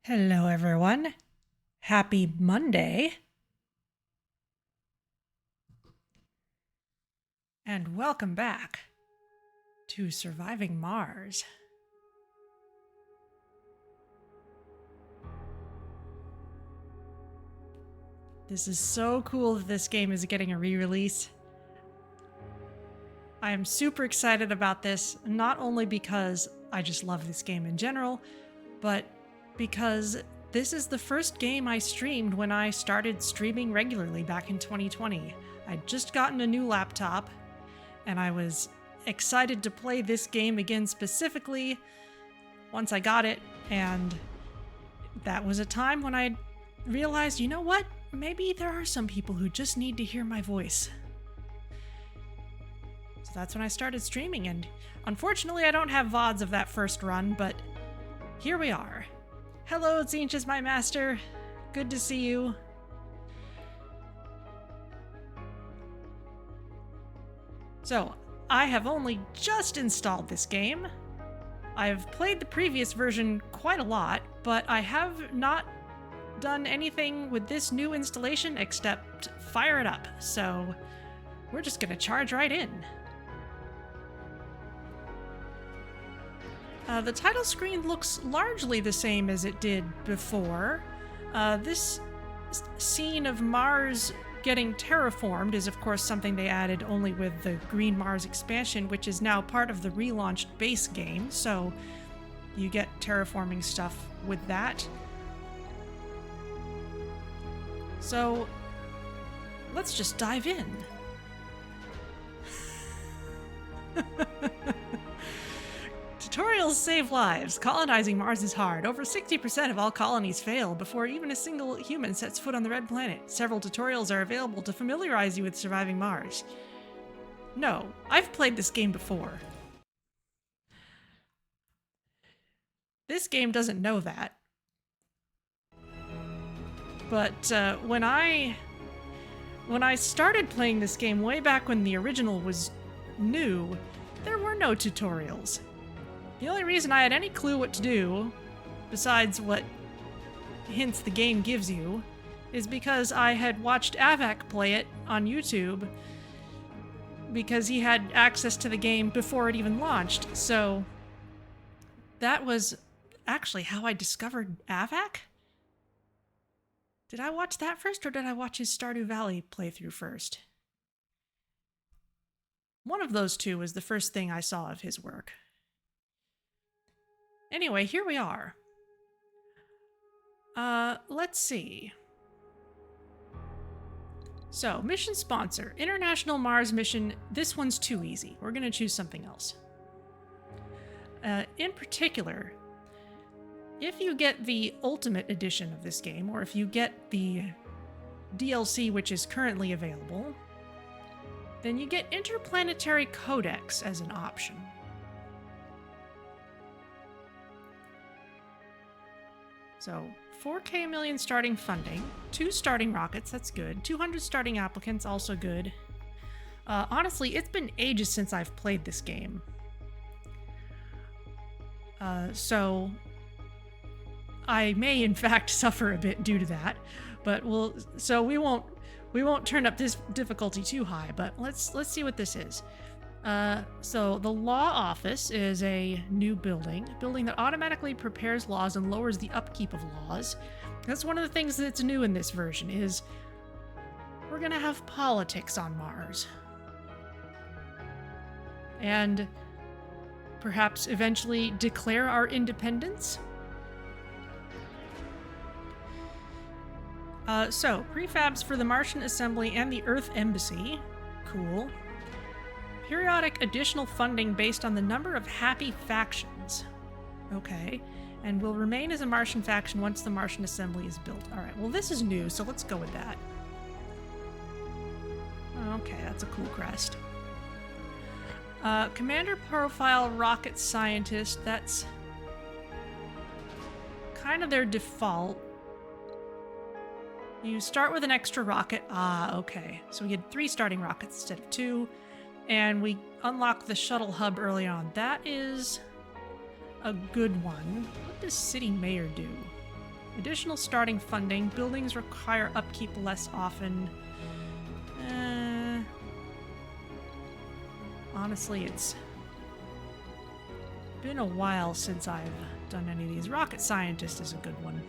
Hello, everyone. Happy Monday. And welcome back to Surviving Mars. This is so cool that this game is getting a re-release. I am super excited about this, not only because I just love this game in general, but because this is the first game I streamed when I started streaming regularly back in 2020. I'd just gotten a new laptop, and I was excited to play this game again specifically once I got it, and that was a time when I realized, you know what? Maybe there are some people who just need to hear my voice. So that's when I started streaming, and unfortunately I don't have VODs of that first run, but here we are. Hello, Zinch's my master. Good to see you. So, I have only just installed this game. I've played the previous version quite a lot, but I have not done anything with this new installation except fire it up. So, we're just gonna charge right in. The title screen looks largely the same as it did before. This scene of Mars getting terraformed is of course something they added only with the Green Mars expansion, which is now part of the relaunched base game, so you get terraforming stuff with that. So let's just dive in. Tutorials save lives. Colonizing Mars is hard. Over 60% of all colonies fail before even a single human sets foot on the red planet. Several tutorials are available to familiarize you with surviving Mars. No, I've played this game before. This game doesn't know that. But when I started playing this game way back when the original was new, there were no tutorials. The only reason I had any clue what to do, besides what hints the game gives you, is because I had watched Avac play it on YouTube because he had access to the game before it even launched. So that was actually how I discovered Avac. Did I watch that first, or did I watch his Stardew Valley playthrough first? One of those two was the first thing I saw of his work. Anyway, here we are. Let's see. So, mission sponsor, International Mars Mission. This one's too easy. We're gonna choose something else. In particular, if you get the Ultimate Edition of this game, or if you get the DLC which is currently available, then you get Interplanetary Codex as an option. So, 4K million starting funding, 2 starting rockets, that's good, 200 starting applicants, also good. Honestly, it's been ages since I've played this game. So I may in fact suffer a bit due to that, but we won't turn up this difficulty too high, but let's see what this is. So the law office is a new building that automatically prepares laws and lowers the upkeep of laws. That's one of the things that's new in this version, is we're gonna have politics on Mars. And perhaps eventually declare our independence. So prefabs for the Martian Assembly and the Earth Embassy. Cool. Periodic additional funding based on the number of happy factions. Okay. And will remain as a Martian faction once the Martian Assembly is built. Alright, well this is new, so let's go with that. Okay, that's a cool crest. Commander Profile Rocket Scientist, that's kind of their default. You start with an extra rocket. Ah, okay. So we had 3 starting rockets instead of 2. And we unlock the shuttle hub early on. That is a good one. What does City Mayor do? Additional starting funding. Buildings require upkeep less often. Honestly, it's been a while since I've done any of these. Rocket Scientist is a good one.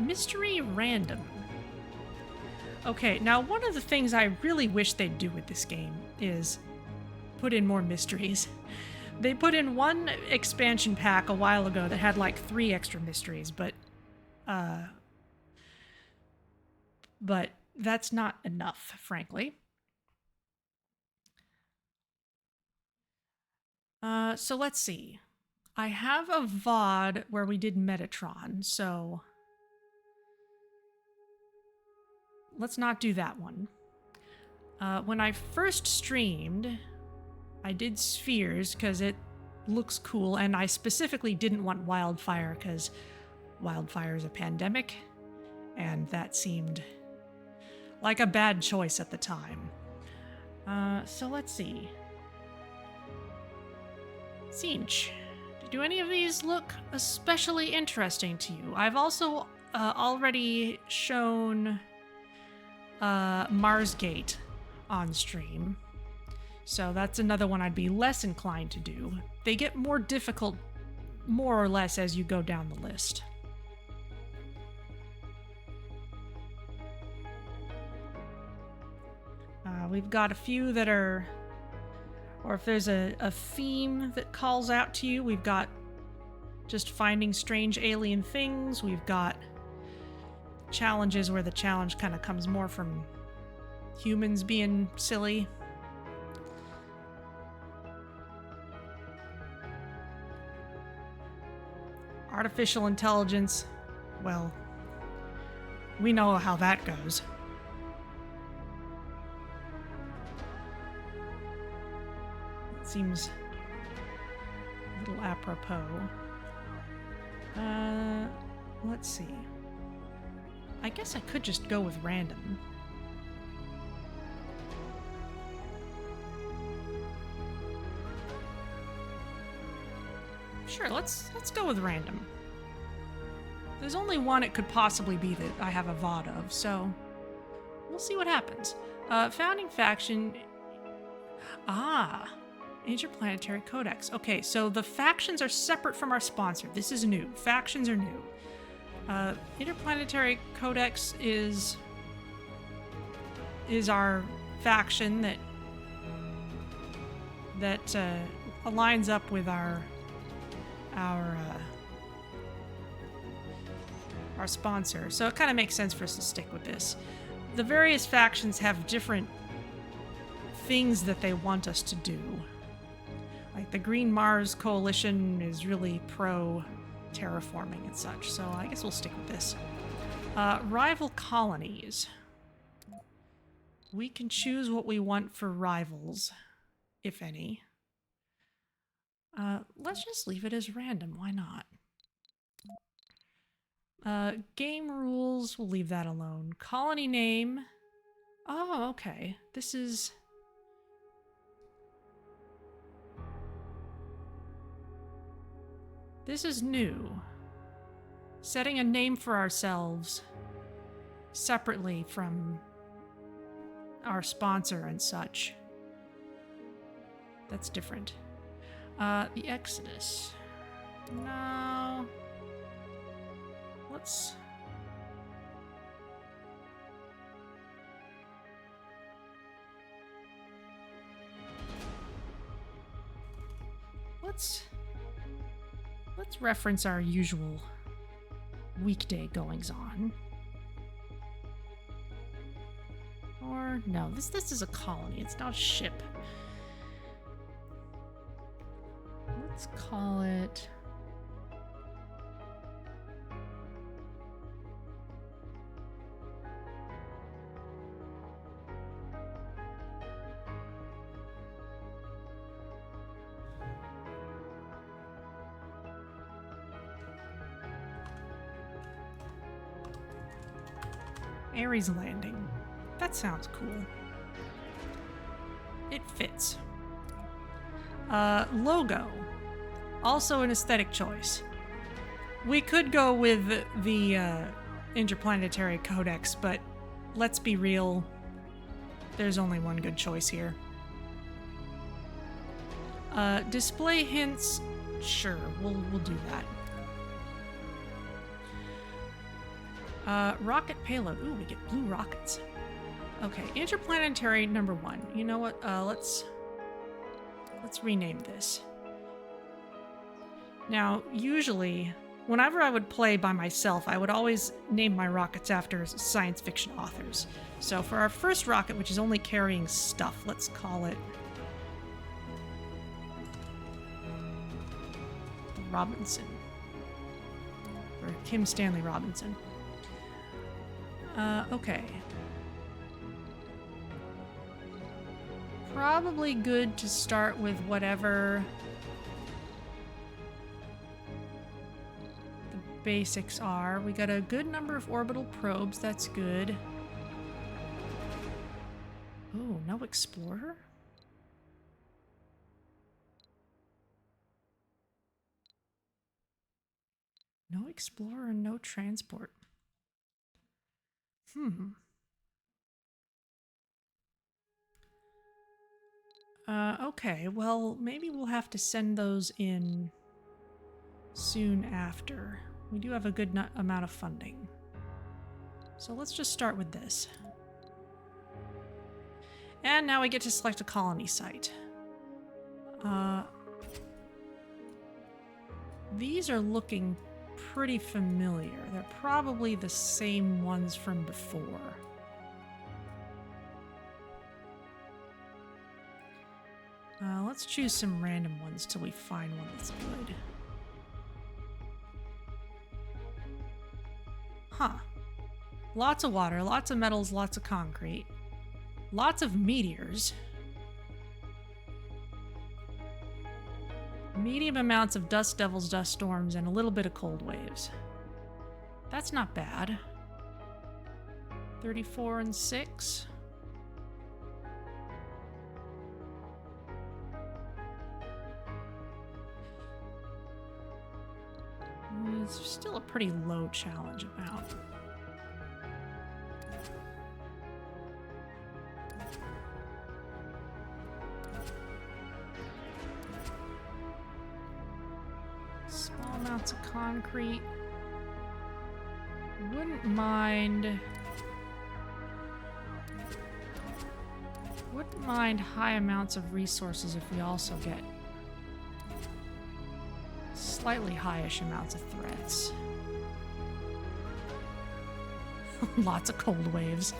Mystery Random. Okay, now one of the things I really wish they'd do with this game is put in more mysteries. They put in one expansion pack a while ago that had like 3 extra mysteries, but that's not enough, frankly. So let's see. I have a VOD where we did Metatron, so let's not do that one. When I first streamed, I did Spheres because it looks cool, and I specifically didn't want Wildfire because Wildfire is a pandemic, and that seemed like a bad choice at the time. So let's see. Siege. Do any of these look especially interesting to you? I've also already shown Mars Gate on stream, so that's another one I'd be less inclined to do. They get more difficult, more or less, as you go down the list. We've got a few that are, or if there's a theme that calls out to you, we've got just finding strange alien things. We've got challenges where the challenge kind of comes more from humans being silly. Artificial intelligence, well, we know how that goes. It seems a little apropos. Let's see. I guess I could just go with random. Sure, let's go with random. There's only one it could possibly be that I have a VOD of, so we'll see what happens. Founding faction. Interplanetary Codex. Okay, so the factions are separate from our sponsor. This is new. Factions are new. Interplanetary Codex is our faction that aligns up with our sponsor. So it kind of makes sense for us to stick with this. The various factions have different things that they want us to do. Like the Green Mars Coalition is really pro terraforming and such, so I guess we'll stick with this. Rival colonies. We can choose what we want for rivals, if any. Let's just leave it as random, why not? Game rules, we'll leave that alone. Colony name. Oh, okay. This is new. Setting a name for ourselves separately from our sponsor and such. That's different. The Exodus. No. Let's... Let's reference our usual weekday goings-on. Or, no, this is a colony, it's not a ship. Let's call it... Ares Landing. That sounds cool. It fits. Logo. Also an aesthetic choice. We could go with the Interplanetary Codex, but let's be real. There's only one good choice here. Display hints. Sure, we'll do that. Rocket payload. Ooh, we get blue rockets. Okay, Interplanetary number 1. You know what? Let's rename this. Now, usually, whenever I would play by myself, I would always name my rockets after science fiction authors. So for our first rocket, which is only carrying stuff, let's call it Robinson. Or Kim Stanley Robinson. Okay. Probably good to start with whatever the basics are. We got a good number of orbital probes, that's good. Oh, no explorer? No explorer and no transport. Okay, well, maybe we'll have to send those in soon after. We do have a good amount of funding. So let's just start with this. And now we get to select a colony site. These are looking pretty familiar. They're probably the same ones from before. Let's choose some random ones till we find one that's good. Huh. Lots of water, lots of metals, lots of concrete. Lots of meteors. Medium amounts of dust devils, dust storms, and a little bit of cold waves. That's not bad. 34 and 6. It's still a pretty low challenge amount. Small amounts of concrete. Wouldn't mind high amounts of resources if we also get slightly highish amounts of threats. Lots of cold waves.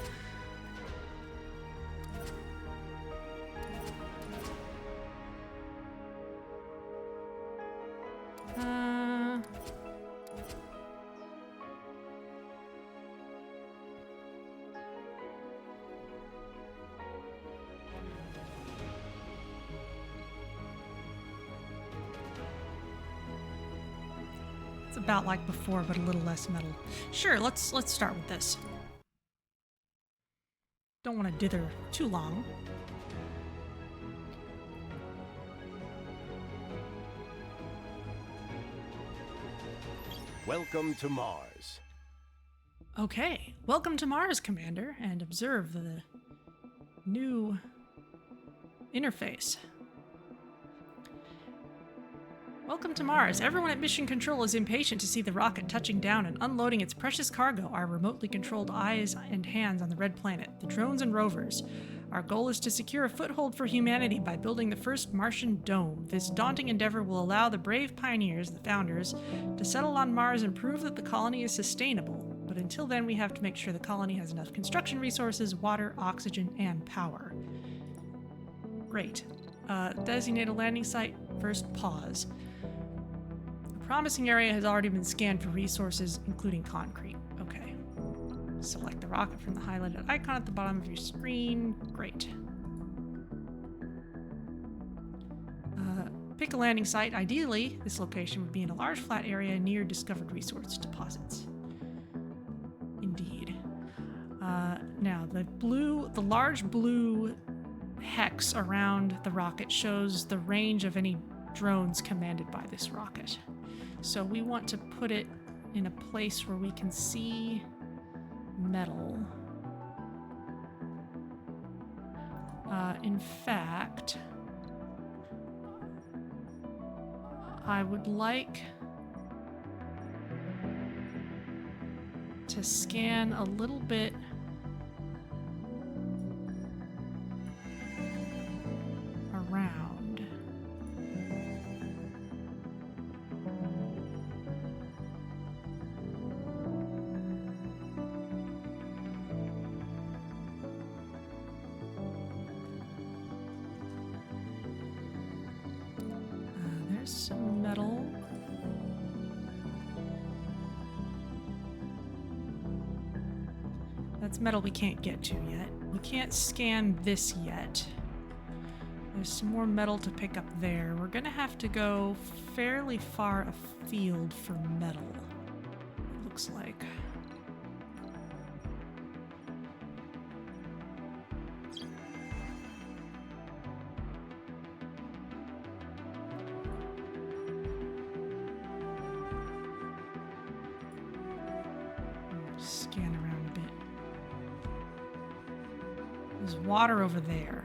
About like before, but a little less metal. Sure, let's start with this. Don't want to dither too long. Welcome to Mars. Okay, welcome to Mars, Commander, and observe the new interface. Welcome to Mars. Everyone at Mission Control is impatient to see the rocket touching down and unloading its precious cargo, our remotely controlled eyes and hands on the red planet, the drones and rovers. Our goal is to secure a foothold for humanity by building the first Martian dome. This daunting endeavor will allow the brave pioneers, the founders, to settle on Mars and prove that the colony is sustainable. But until then, we have to make sure the colony has enough construction resources, water, oxygen, and power. Great. Designate a landing site. First, pause. A promising area has already been scanned for resources, including concrete. Okay. Select the rocket from the highlighted icon at the bottom of your screen. Great. Pick a landing site. Ideally, this location would be in a large flat area near discovered resource deposits. Indeed. Now, the large blue hex around the rocket shows the range of any drones commanded by this rocket. So we want to put it in a place where we can see metal. In fact, I would like to scan a little bit around. There's some metal. That's metal we can't get to yet. We can't scan this yet. There's some more metal to pick up there. We're gonna have to go fairly far afield for metal, it looks like. Scan around a bit. There's water over there.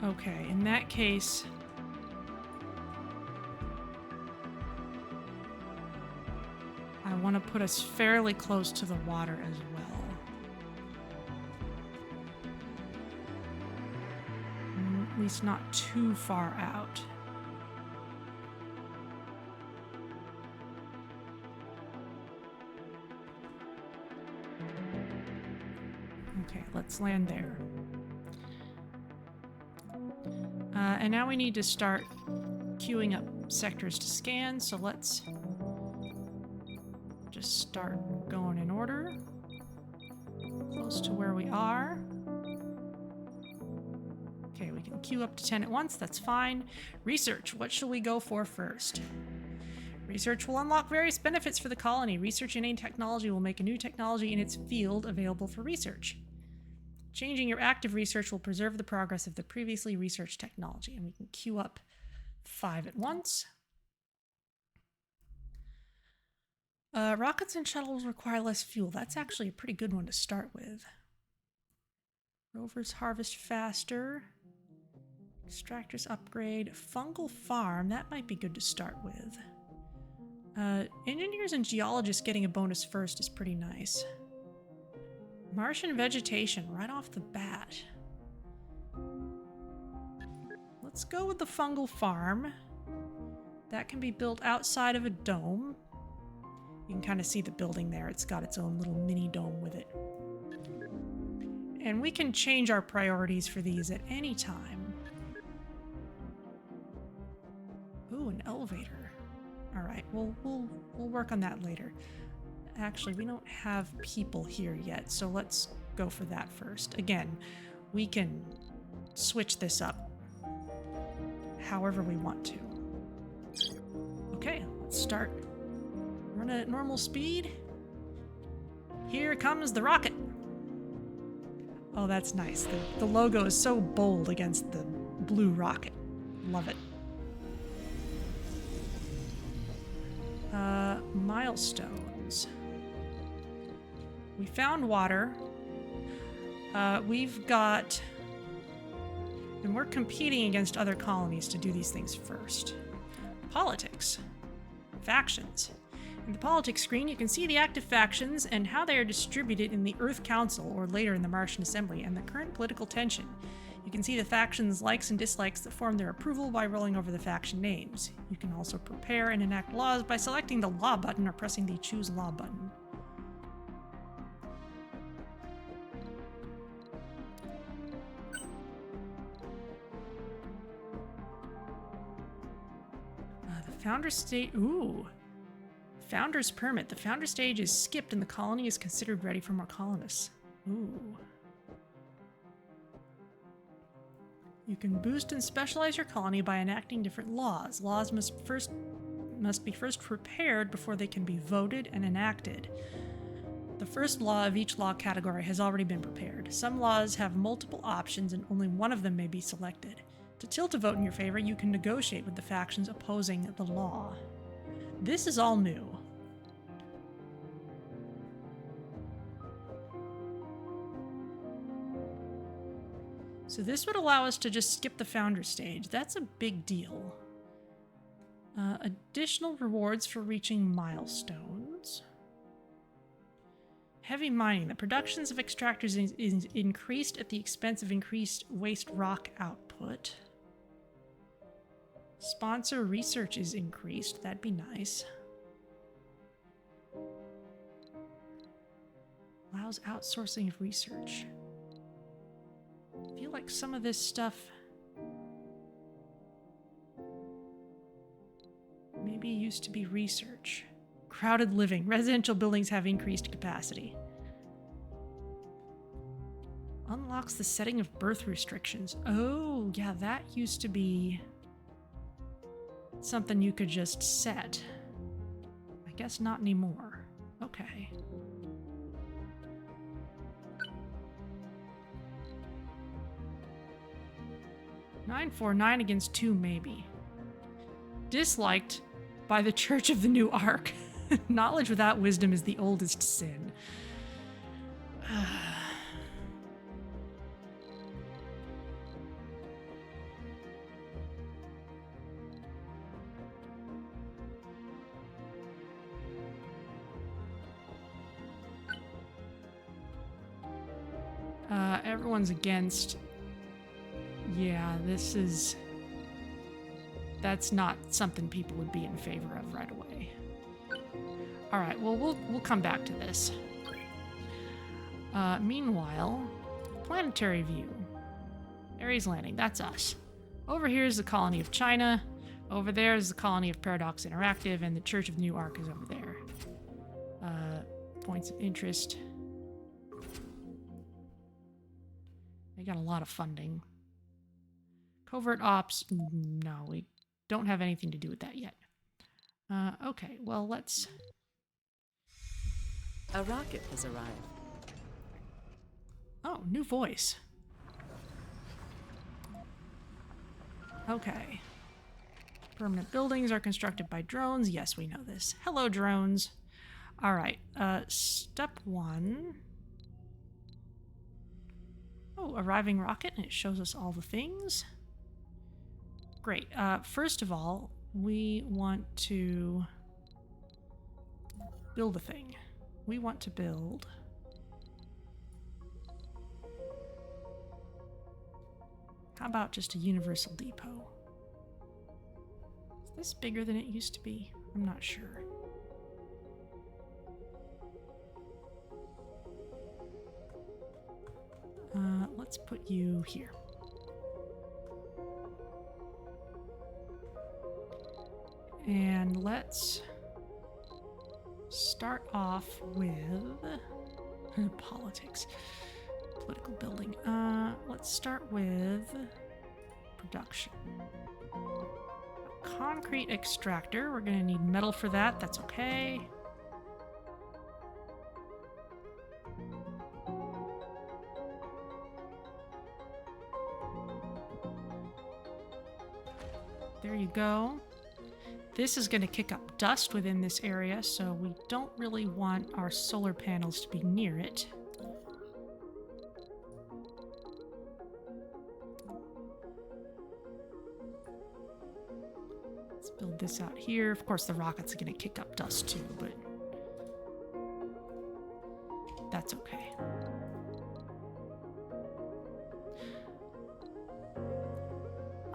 Okay, in that case, I want to put us fairly close to the water as well. At least not too far out. Okay, let's land there. And now we need to start queuing up sectors to scan, so let's just start going in order. Close to where we are. Okay, we can queue up to 10 at once, that's fine. Research, what shall we go for first? Research will unlock various benefits for the colony. Research in any technology will make a new technology in its field available for research. Changing your active research will preserve the progress of the previously researched technology. And we can queue up 5 at once. Rockets and shuttles require less fuel. That's actually a pretty good one to start with. Rovers harvest faster. Extractors upgrade. Fungal farm, that might be good to start with. Engineers and geologists getting a bonus first is pretty nice. Martian vegetation right off the bat. Let's go with the fungal farm. That can be built outside of a dome. You can kind of see the building there. It's got its own little mini dome with it. And we can change our priorities for these at any time. Ooh, an elevator. All right, we'll work on that later. Actually, we don't have people here yet, so let's go for that first. Again, we can switch this up however we want to. Okay, let's start. Run at normal speed. Here comes the rocket. Oh, that's nice. The logo is so bold against the blue rocket. Love it. Milestones. We found water. We've got... And we're competing against other colonies to do these things first. Politics. Factions. In the politics screen, you can see the active factions and how they are distributed in the Earth Council, or later in the Martian Assembly, and the current political tension. You can see the factions' likes and dislikes that form their approval by rolling over the faction names. You can also prepare and enact laws by selecting the Law button or pressing the Choose Law button. The Founder State... Ooh! Founder's Permit. The Founder stage is skipped and the colony is considered ready for more colonists. Ooh. You can boost and specialize your colony by enacting different laws. Laws must be first prepared before they can be voted and enacted. The first law of each law category has already been prepared. Some laws have multiple options and only one of them may be selected. To tilt a vote in your favor, you can negotiate with the factions opposing the law. This is all new. So this would allow us to just skip the founder stage. That's a big deal. Additional rewards for reaching milestones. Heavy mining. The productions of extractors is increased at the expense of increased waste rock output. Sponsor research is increased. That'd be nice. Allows outsourcing of research. I feel like some of this stuff maybe used to be research. Crowded living. Residential buildings have increased capacity. Unlocks the setting of birth restrictions. Oh, yeah, that used to be something you could just set. I guess not anymore. Okay. $949 against 2, maybe. Disliked by the Church of the New Ark. Knowledge without wisdom is the oldest sin. Everyone's against. Yeah, that's not something people would be in favor of right away. All right, well, we'll come back to this. Meanwhile, planetary view. Ares Landing, that's us. Over here is the colony of China. Over there is the colony of Paradox Interactive, and the Church of New Ark is over there. Points of interest. They got a lot of funding. Covert ops, no, we don't have anything to do with that yet. Okay, well, let's... A rocket has arrived. Oh, new voice. Okay. Permanent buildings are constructed by drones. Yes, we know this. Hello, drones. All right, step 1. Oh, arriving rocket, and it shows us all the things. Great. First of all, we want to build a thing. We want to build how about just a universal depot? Is this bigger than it used to be? I'm not sure. Let's put you here. And let's start off with politics. Political building. Let's start with production. A concrete extractor. We're gonna need metal for that. That's okay. There you go. This is going to kick up dust within this area, so we don't really want our solar panels to be near it. Let's build this out here. Of course, the rocket's going to kick up dust too, but that's okay.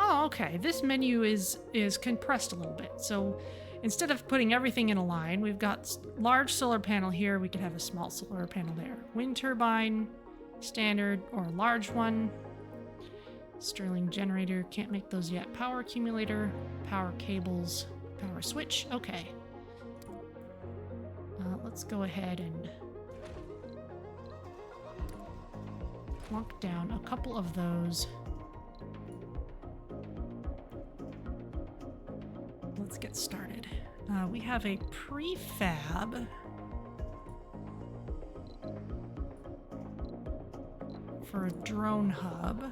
Oh, okay. This menu is compressed a little bit. So instead of putting everything in a line, we've got large solar panel here. We could have a small solar panel there. Wind turbine, standard, or a large one. Stirling generator, can't make those yet. Power accumulator, power cables, power switch. Okay. Let's go ahead and plunk down a couple of those. Let's get started. We have a prefab for a drone hub.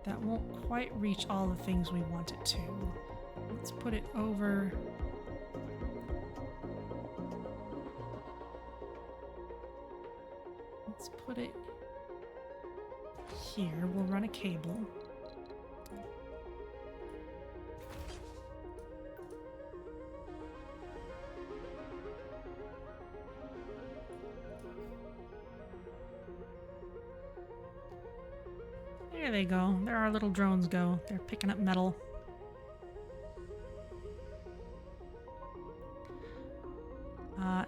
That won't quite reach all the things we want it to. Let's put it over. Let's put it here. We'll run a cable. There they go. There our little drones go. They're picking up metal.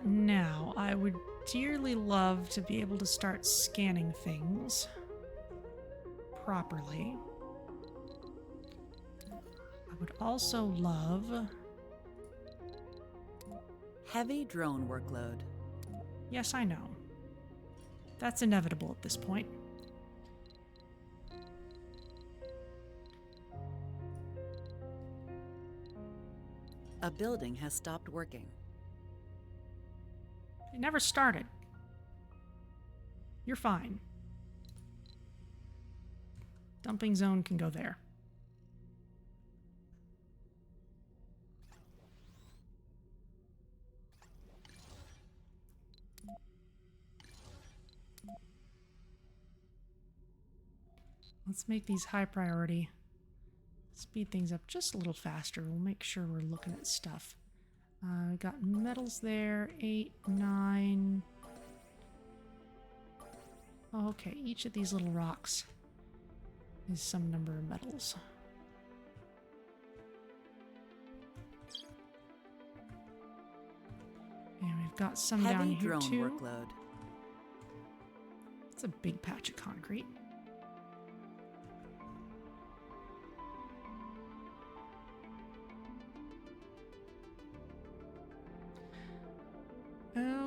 Now, I would dearly love to be able to start scanning things properly. I would also love... Heavy drone workload. Yes, I know. That's inevitable at this point. A building has stopped working. It never started. You're fine. Dumping zone can go there. Let's make these high priority. Speed things up just a little faster. We'll make sure we're looking at stuff. We got metals there. 8, 9. Oh, okay, each of these little rocks is some number of metals. And we've got some down Heavy here drone too. workload. It's a big patch of concrete.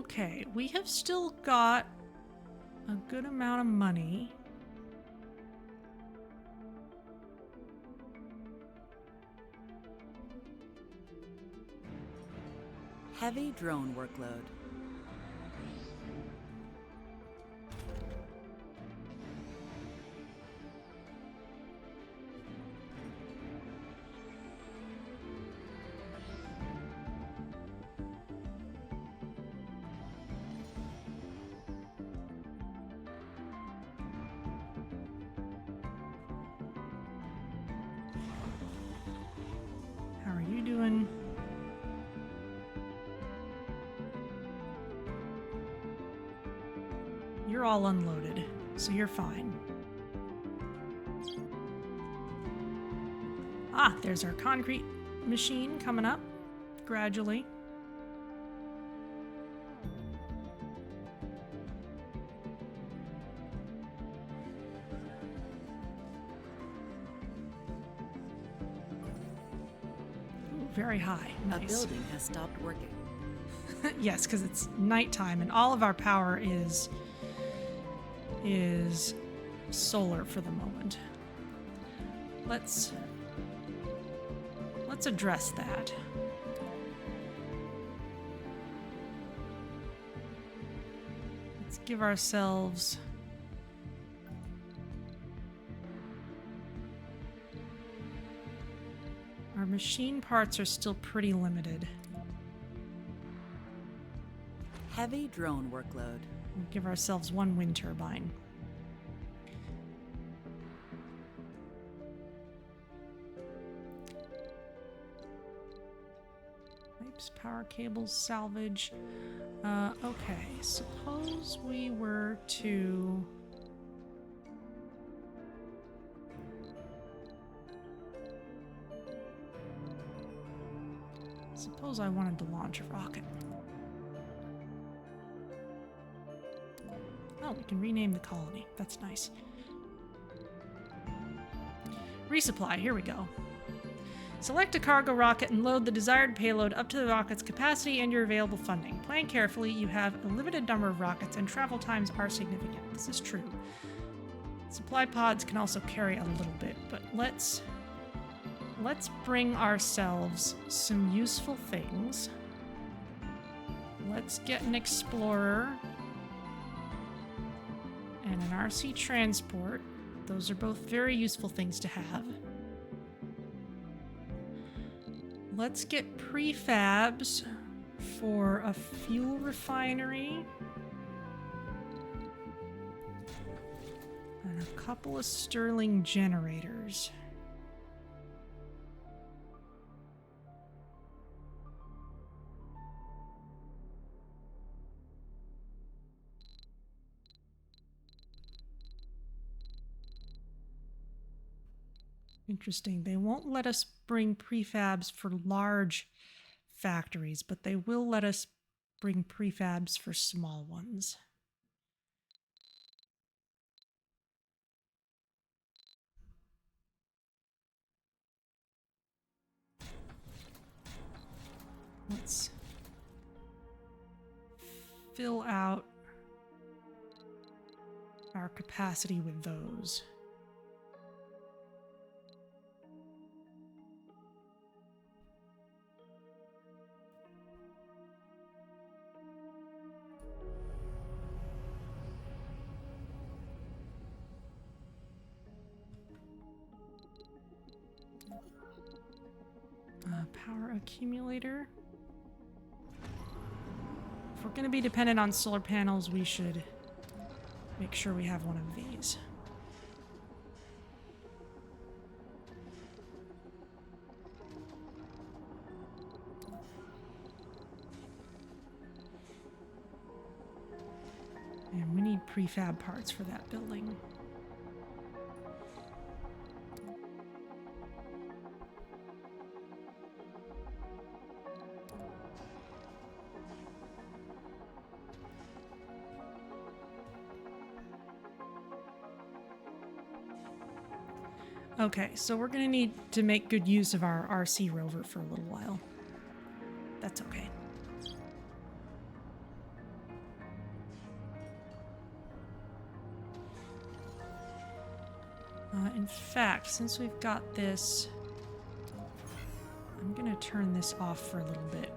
Okay, we have still got a good amount of money. Heavy drone workload. How are you doing? You're all unloaded, so you're fine. Ah, there's our concrete machine coming up gradually. Ooh, very high. Nice. A building has stopped working. Yes, because it's nighttime and all of our power is solar for the moment. Let's address that. Let's give ourselves our machine parts are still pretty limited. Heavy drone workload. We'll give ourselves one wind turbine. Pipes, power cables, salvage. Okay, suppose we were to... Suppose I wanted to launch a rocket. Oh, we can rename the colony. That's nice. Resupply, here we go. Select a cargo rocket and load the desired payload up to the rocket's capacity and your available funding. Plan carefully, you have a limited number of rockets and travel times are significant. This is true. Supply pods can also carry a little bit, but let's let's bring ourselves some useful things. Let's get an explorer and an RC transport. Those are both very useful things to have. Let's get prefabs for a fuel refinery and a couple of Stirling generators. Interesting. They won't let us bring prefabs for large factories, but they will let us bring prefabs for small ones. Let's fill out our capacity with those. Power accumulator. If we're going to be dependent on solar panels, we should make sure we have one of these. And we need prefab parts for that building. Okay, so we're gonna need to make good use of our RC rover for a little while. That's okay. In fact, since we've got this, I'm gonna turn this off for a little bit.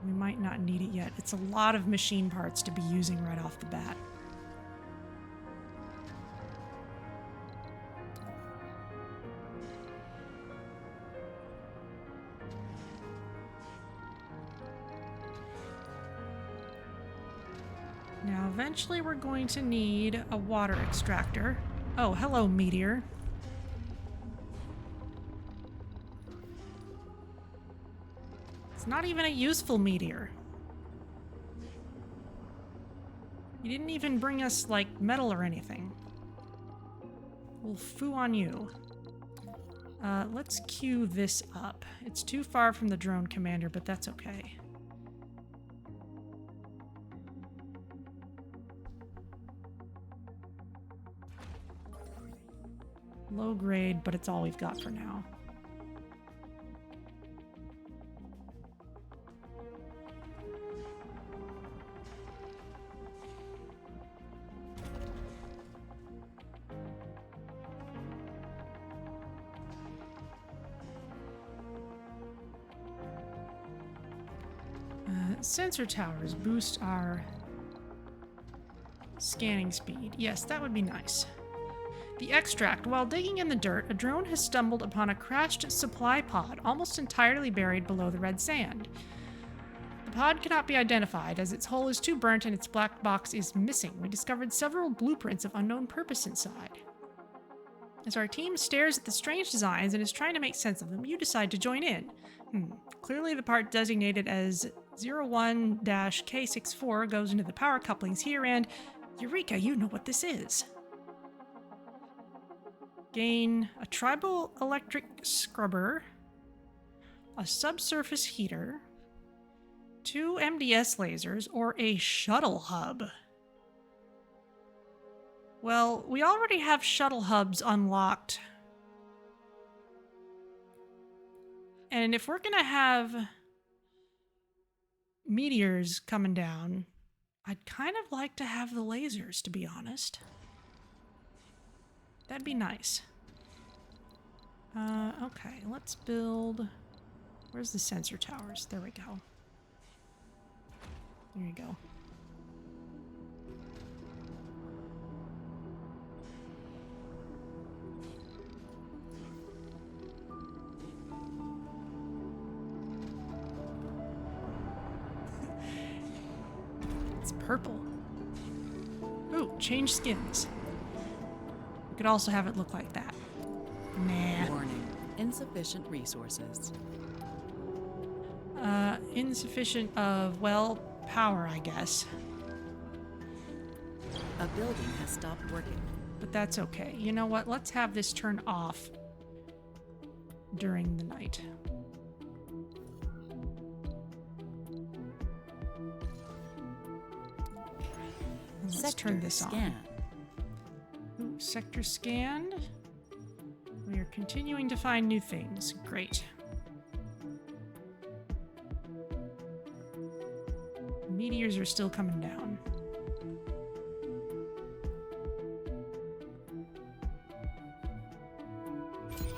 We might not need it yet. It's a lot of machine parts to be using right off the bat. Now, eventually we're going to need a water extractor. Oh, hello, meteor. It's not even a useful meteor. You didn't even bring us, like, metal or anything. Well, foo on you. Let's queue this up. It's too far from the drone commander, but that's okay. Low grade, but it's all we've got for now. Sensor towers boost our scanning speed. Yes, that would be nice. The extract. While digging in the dirt, a drone has stumbled upon a crashed supply pod almost entirely buried below the red sand. The pod cannot be identified as its hull is too burnt and its black box is missing. We discovered several blueprints of unknown purpose inside. As our team stares at the strange designs and is trying to make sense of them, you decide to join in. Clearly the part designated as 01-K64 goes into the power couplings here and... Eureka, you know what this is. Gain a tribal electric scrubber, a subsurface heater, 2 MDS lasers, or a shuttle hub. Well, we already have shuttle hubs unlocked. And if we're gonna have meteors coming down, I'd kind of like to have the lasers, to be honest. That'd be nice. Okay, let's build... Where's the sensor towers? There we go. There you go. It's purple. Ooh, change skins. We could also have it look like that. Nah. Warning. Insufficient resources. Insufficient of, well, power, I guess. A building has stopped working. But that's okay. You know what? Let's have this turn off during the night. And let's turn this on. Ooh, sector scanned. We are continuing to find new things. Great. Meteors are still coming down.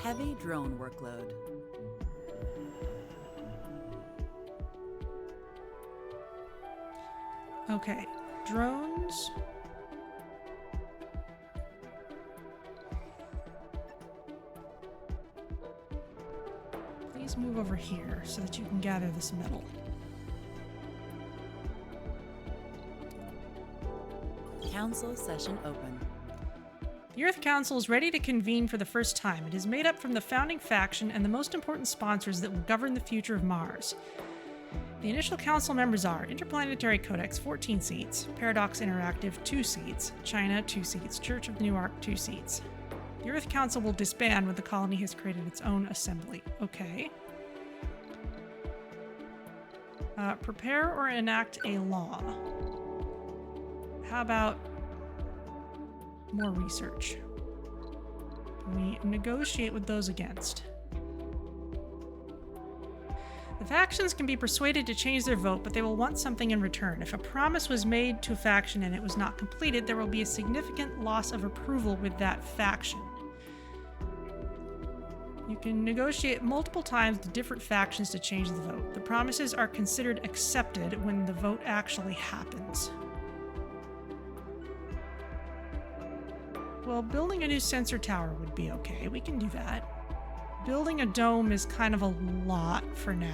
Heavy drone workload. Okay, drones. Please move over here so that you can gather this metal. Council session open. The Earth Council is ready to convene for the first time. It is made up from the founding faction and the most important sponsors that will govern the future of Mars. The initial council members are Interplanetary Codex, 14 seats, Paradox Interactive, 2 seats, China, 2 seats, Church of the New Ark, 2 seats. The Earth Council will disband when the colony has created its own assembly. Okay. Prepare or enact a law. How about more research? We negotiate with those against. The factions can be persuaded to change their vote, but they will want something in return. If a promise was made to a faction and it was not completed, there will be a significant loss of approval with that faction. You can negotiate multiple times with different factions to change the vote. The promises are considered accepted when the vote actually happens. Well, building a new sensor tower would be okay. We can do that. Building a dome is kind of a lot for now.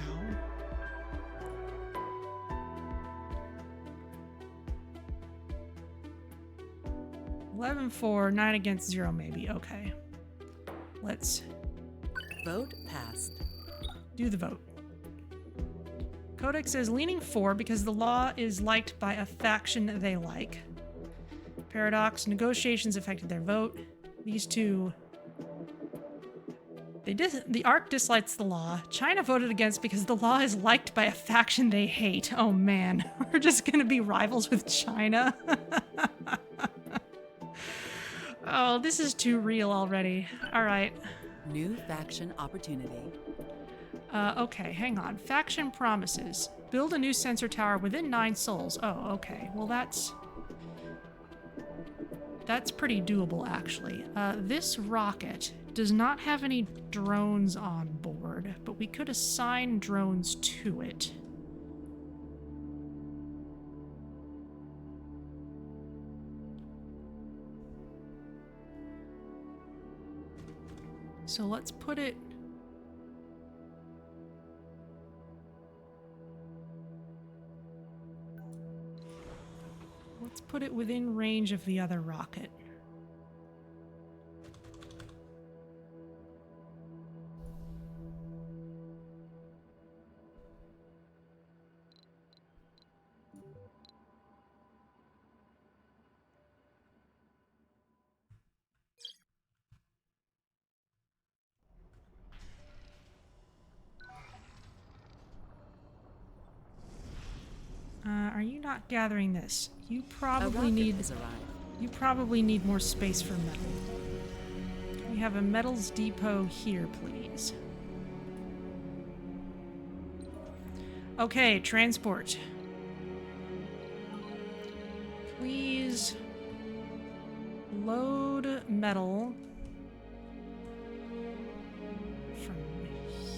$11-4, 9 against 0 maybe. Okay. Let's Vote passed. do the vote. Codex says leaning 4 because the law is liked by a faction they like. Paradox, negotiations affected their vote. These two... The Ark dislikes the law. China voted against because the law is liked by a faction they hate. Oh man, we're just gonna be rivals with China. Oh, this is too real already. Alright. New faction opportunity. Okay, hang on. Faction promises. Build a new sensor tower within 9 sols. Oh, okay. Well, that's pretty doable, actually. This rocket does not have any drones on board, but we could assign drones to it. So let's put it... Let's put it within range of the other rocket. Are you not gathering this? You probably need more space for metal. We have a metals depot here, please. Okay, transport. Please load metal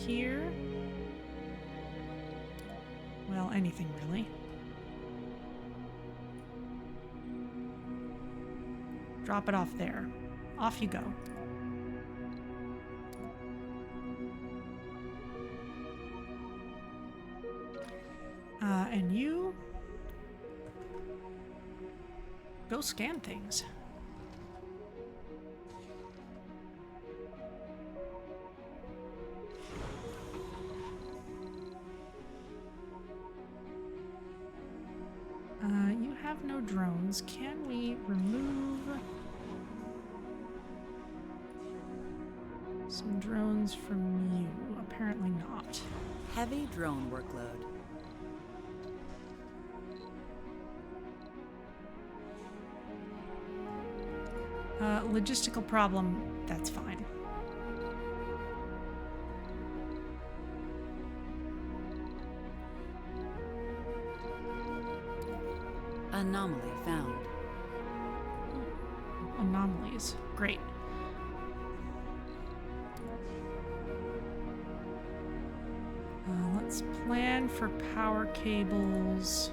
here. Well, anything really. Drop it off there. Off you go. And you go scan things. You have no drones. Can we remove some drones from you? Apparently not. Heavy drone workload. Logistical problem, that's fine. Anomaly found. Anomalies, great. Let's plan for power cables.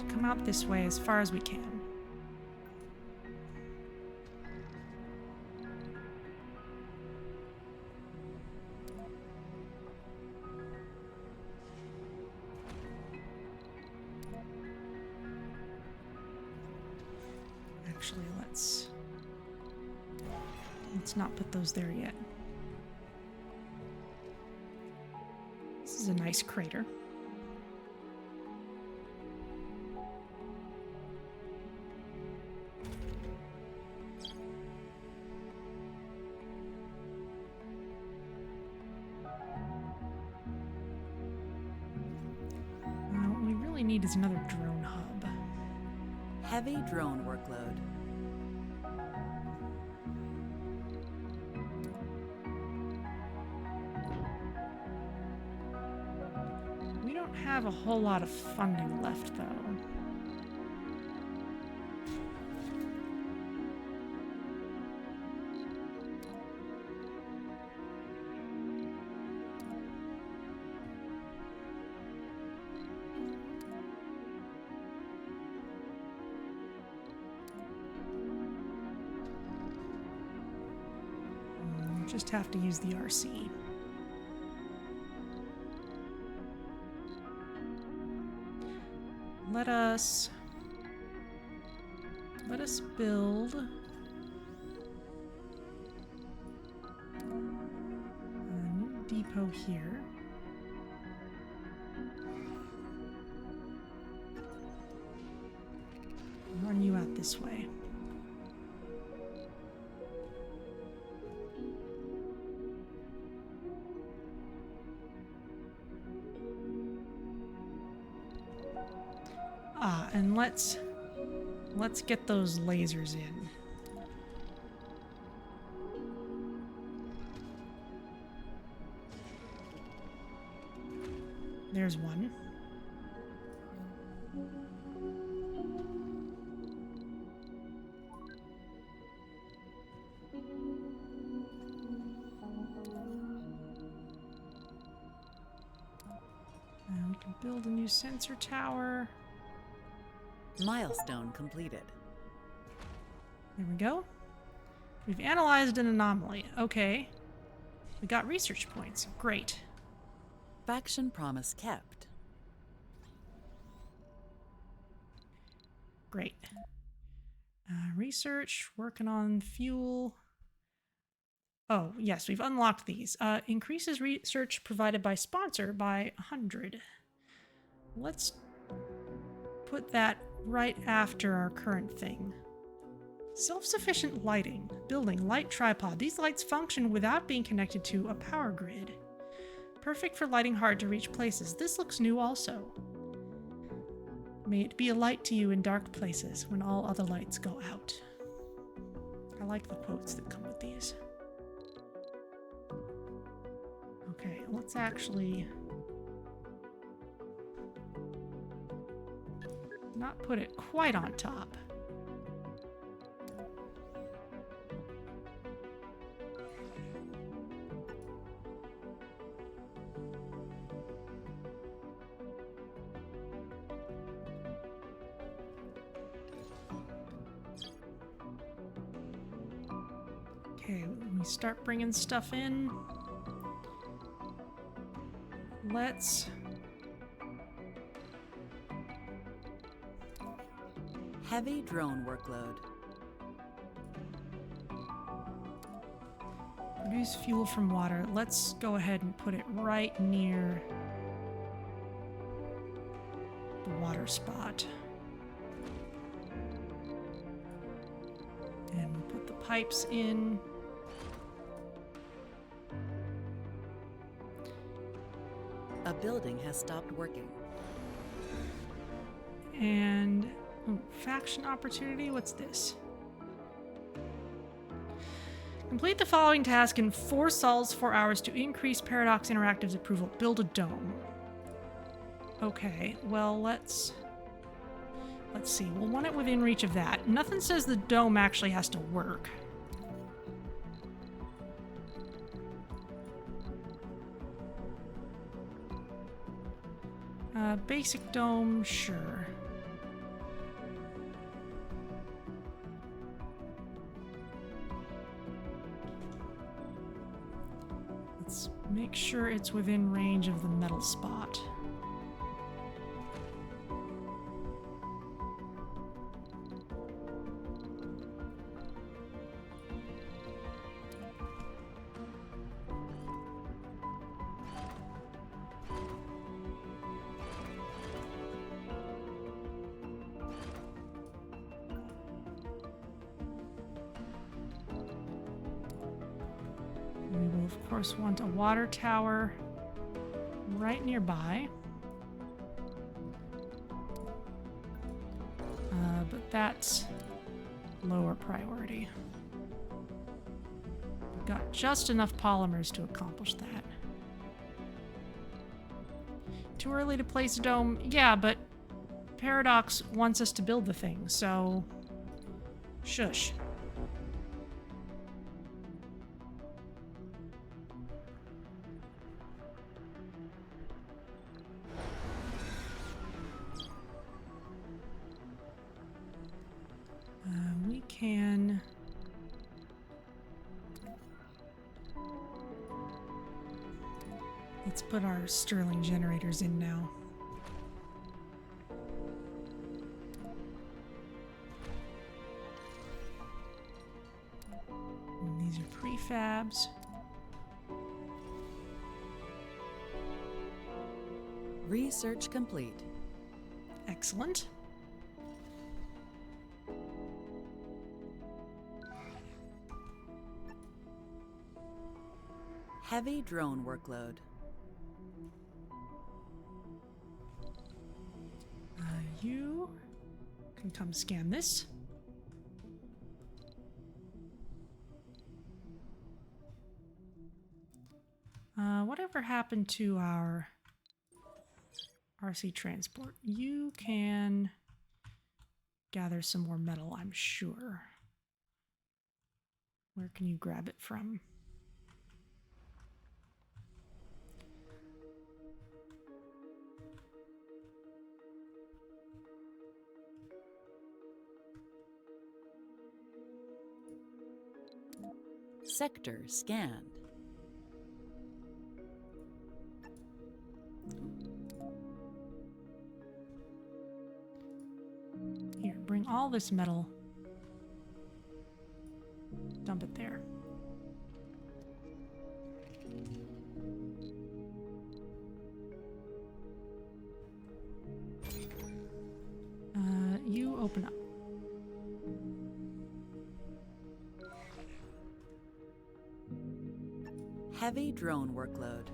Come out this way as far as we can. Actually, let's not put those there yet. This is a nice crater. What we really need is another drone hub. Heavy drone workload. We don't have a whole lot of funding left, though. Just have to use the RC. Let us build a new depot here. Run you out this way. And let's get those lasers in. There's one. And we can build a new sensor tower. Milestone completed. There we go. We've analyzed an anomaly. Okay. We got research points. Great. Faction promise kept. Great. Research, working on fuel. Oh, yes, we've unlocked these. Increases research provided by sponsor by 100. Let's put that right after our current thing. Self-sufficient lighting. Building light tripod. These lights function without being connected to a power grid. Perfect for lighting hard-to-reach places. This looks new also. May it be a light to you in dark places when all other lights go out. I like the quotes that come with these. Okay, let's actually not put it quite on top. Okay, when we start bringing stuff in, let's Heavy drone workload. produce fuel from water. Let's go ahead and put it right near the water spot. And we'll put the pipes in. A building has stopped working. And faction opportunity. What's this? Complete the following task in 4 sols, 4 hours to increase Paradox Interactive's approval. Build a dome. Okay, well, let's see. We'll want it within reach of that. Nothing says the dome actually has to work. Basic dome, sure. Let's make sure it's within range of the metal spot. We will, of course, want a water tower right nearby. But that's lower priority. We've got just enough polymers to accomplish that. Too early to place a dome? Yeah, but Paradox wants us to build the thing, so shush. We can... Let's put our Stirling generators in now. And these are prefabs. Research complete. Excellent. Heavy drone workload. You can come scan this. Whatever happened to our RC transport? You can gather some more metal, I'm sure. Where can you grab it from? Sector scanned. Here, bring all this metal. Dump it there. You open up. Heavy drone workload.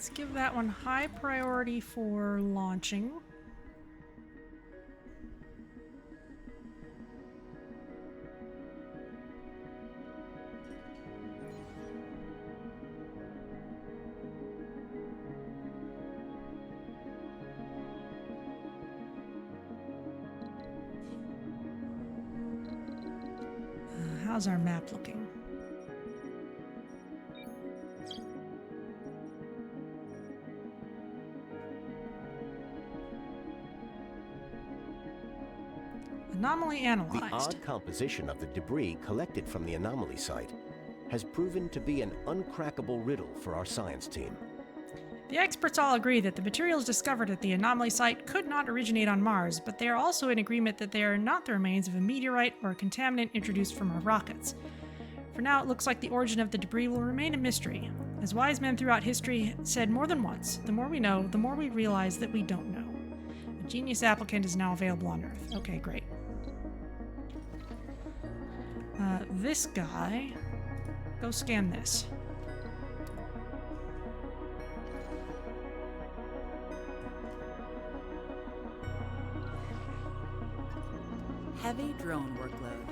Let's give that one high priority for launching. How's our map looking? Anomaly analyzed. The odd composition of the debris collected from the anomaly site has proven to be an uncrackable riddle for our science team. The experts all agree that the materials discovered at the anomaly site could not originate on Mars, but they are also in agreement that they are not the remains of a meteorite or a contaminant introduced from our rockets. For now, it looks like the origin of the debris will remain a mystery. As wise men throughout history said more than once, the more we know, the more we realize that we don't know. A genius applicant is now available on Earth. Okay, great. This guy, go scan this. Heavy drone workload.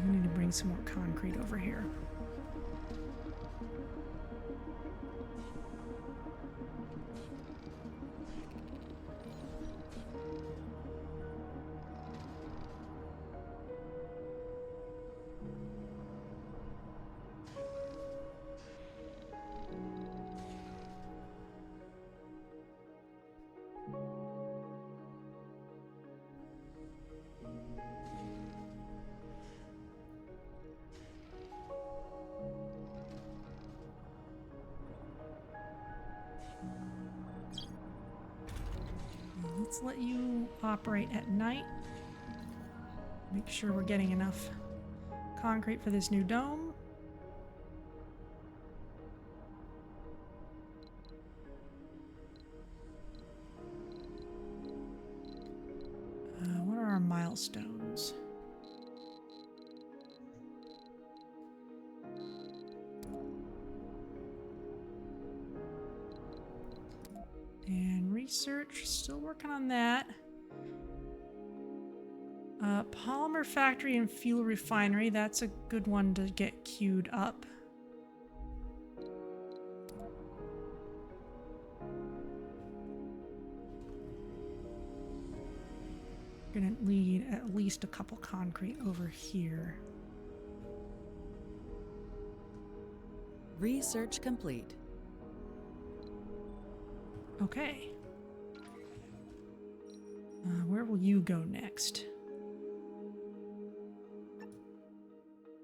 We need to bring some more concrete over here. Let's let you operate at night. Make sure we're getting enough concrete for this new dome. What are our milestones? And research, still working on that. Polymer factory and fuel refinery, that's a good one to get queued up. Gonna need at least a couple concrete over here. Research complete. Okay. Where will you go next?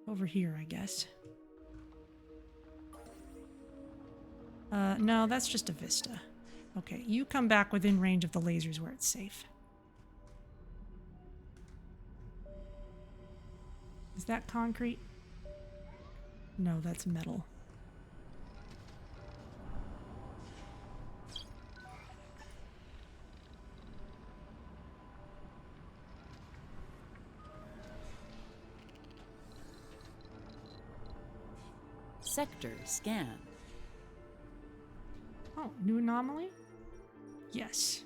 Over here, I guess. No, that's just a vista. Okay, you come back within range of the lasers where it's safe. Is that concrete? No, that's metal. Sector scanned. Oh, new anomaly? Yes.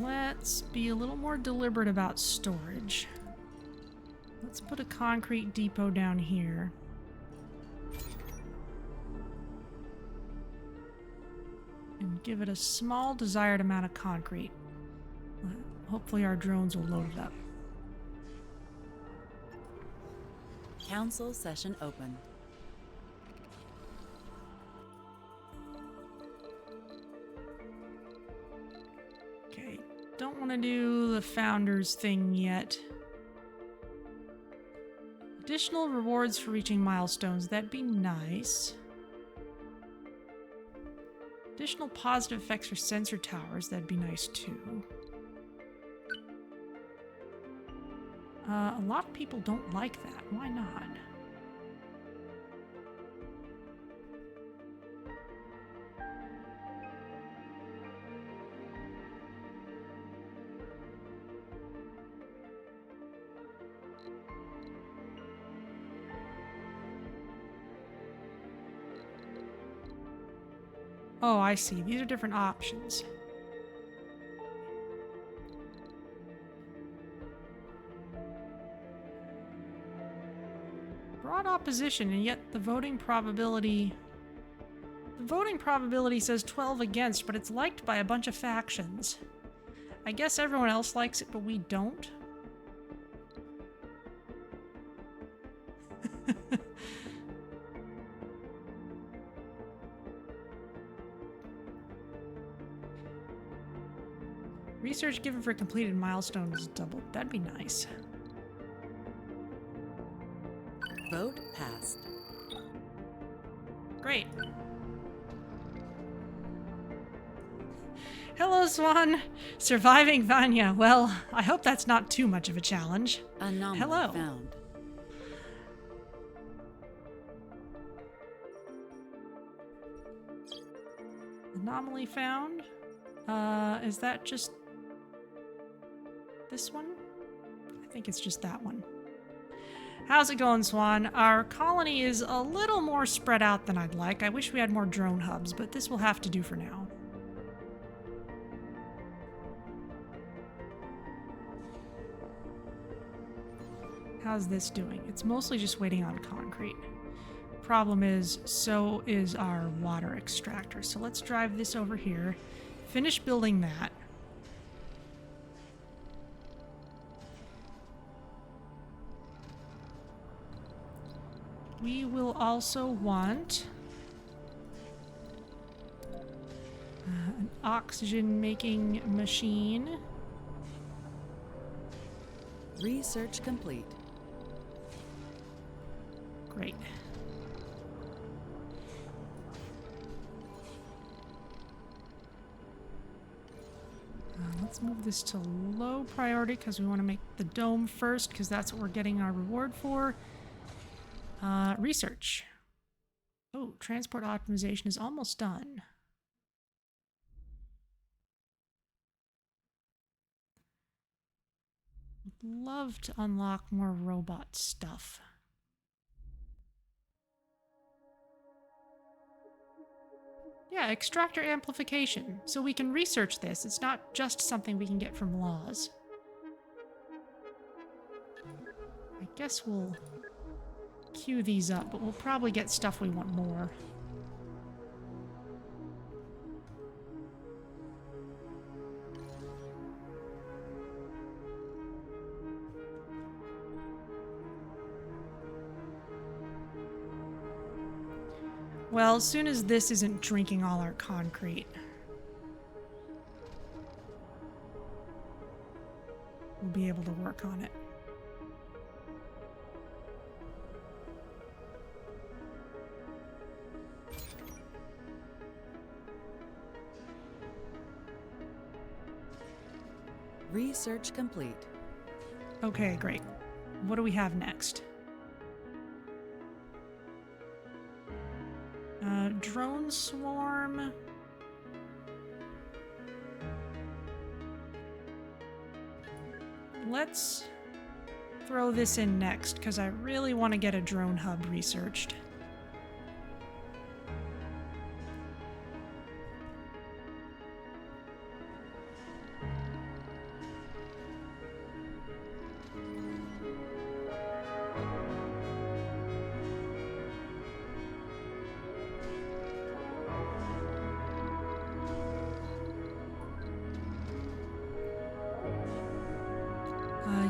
Let's be a little more deliberate about storage. Let's put a concrete depot down here. And give it a small desired amount of concrete. Hopefully our drones will load it up. Council session open. Okay, don't want to do the founders thing yet. Additional rewards for reaching milestones, that'd be nice. Additional positive effects for sensor towers, that'd be nice too. A lot of people don't like that. Why not? Oh, I see. These are different options. Broad opposition, and yet the voting probability... The voting probability says 12 against, but it's liked by a bunch of factions. I guess everyone else likes it, but we don't. Research given for completed milestones is doubled. That'd be nice. Vote passed. Great. Hello, Swan. Surviving Vanya. Well, I hope that's not too much of a challenge. Anomaly Hello. found. Anomaly found. Is that just this one? I think it's just that one. How's it going, Swan? Our colony is a little more spread out than I'd like. I wish we had more drone hubs, but this will have to do for now. How's this doing? It's mostly just waiting on concrete. Problem is, so is our water extractor. So let's drive this over here. Finish building that. We will also want an oxygen-making machine. Research complete. Great. Let's move this to low priority because we want to make the dome first because that's what we're getting our reward for. Research. Oh, transport optimization is almost done. Would love to unlock more robot stuff. Yeah, extractor amplification. So we can research this. It's not just something we can get from laws. I guess we'll queue these up, but we'll probably get stuff we want more. Well, as soon as this isn't drinking all our concrete, we'll be able to work on it. Research complete. Okay, great. What do we have next? Drone swarm. Let's throw this in next because I really want to get a drone hub researched.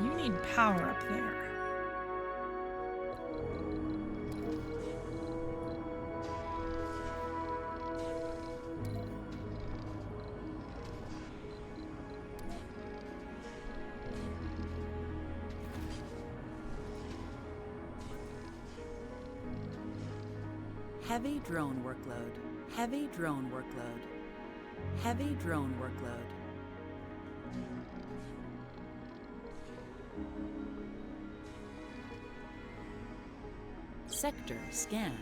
You need power up there. Heavy drone workload. Heavy drone workload. Heavy drone workload. Sector scan.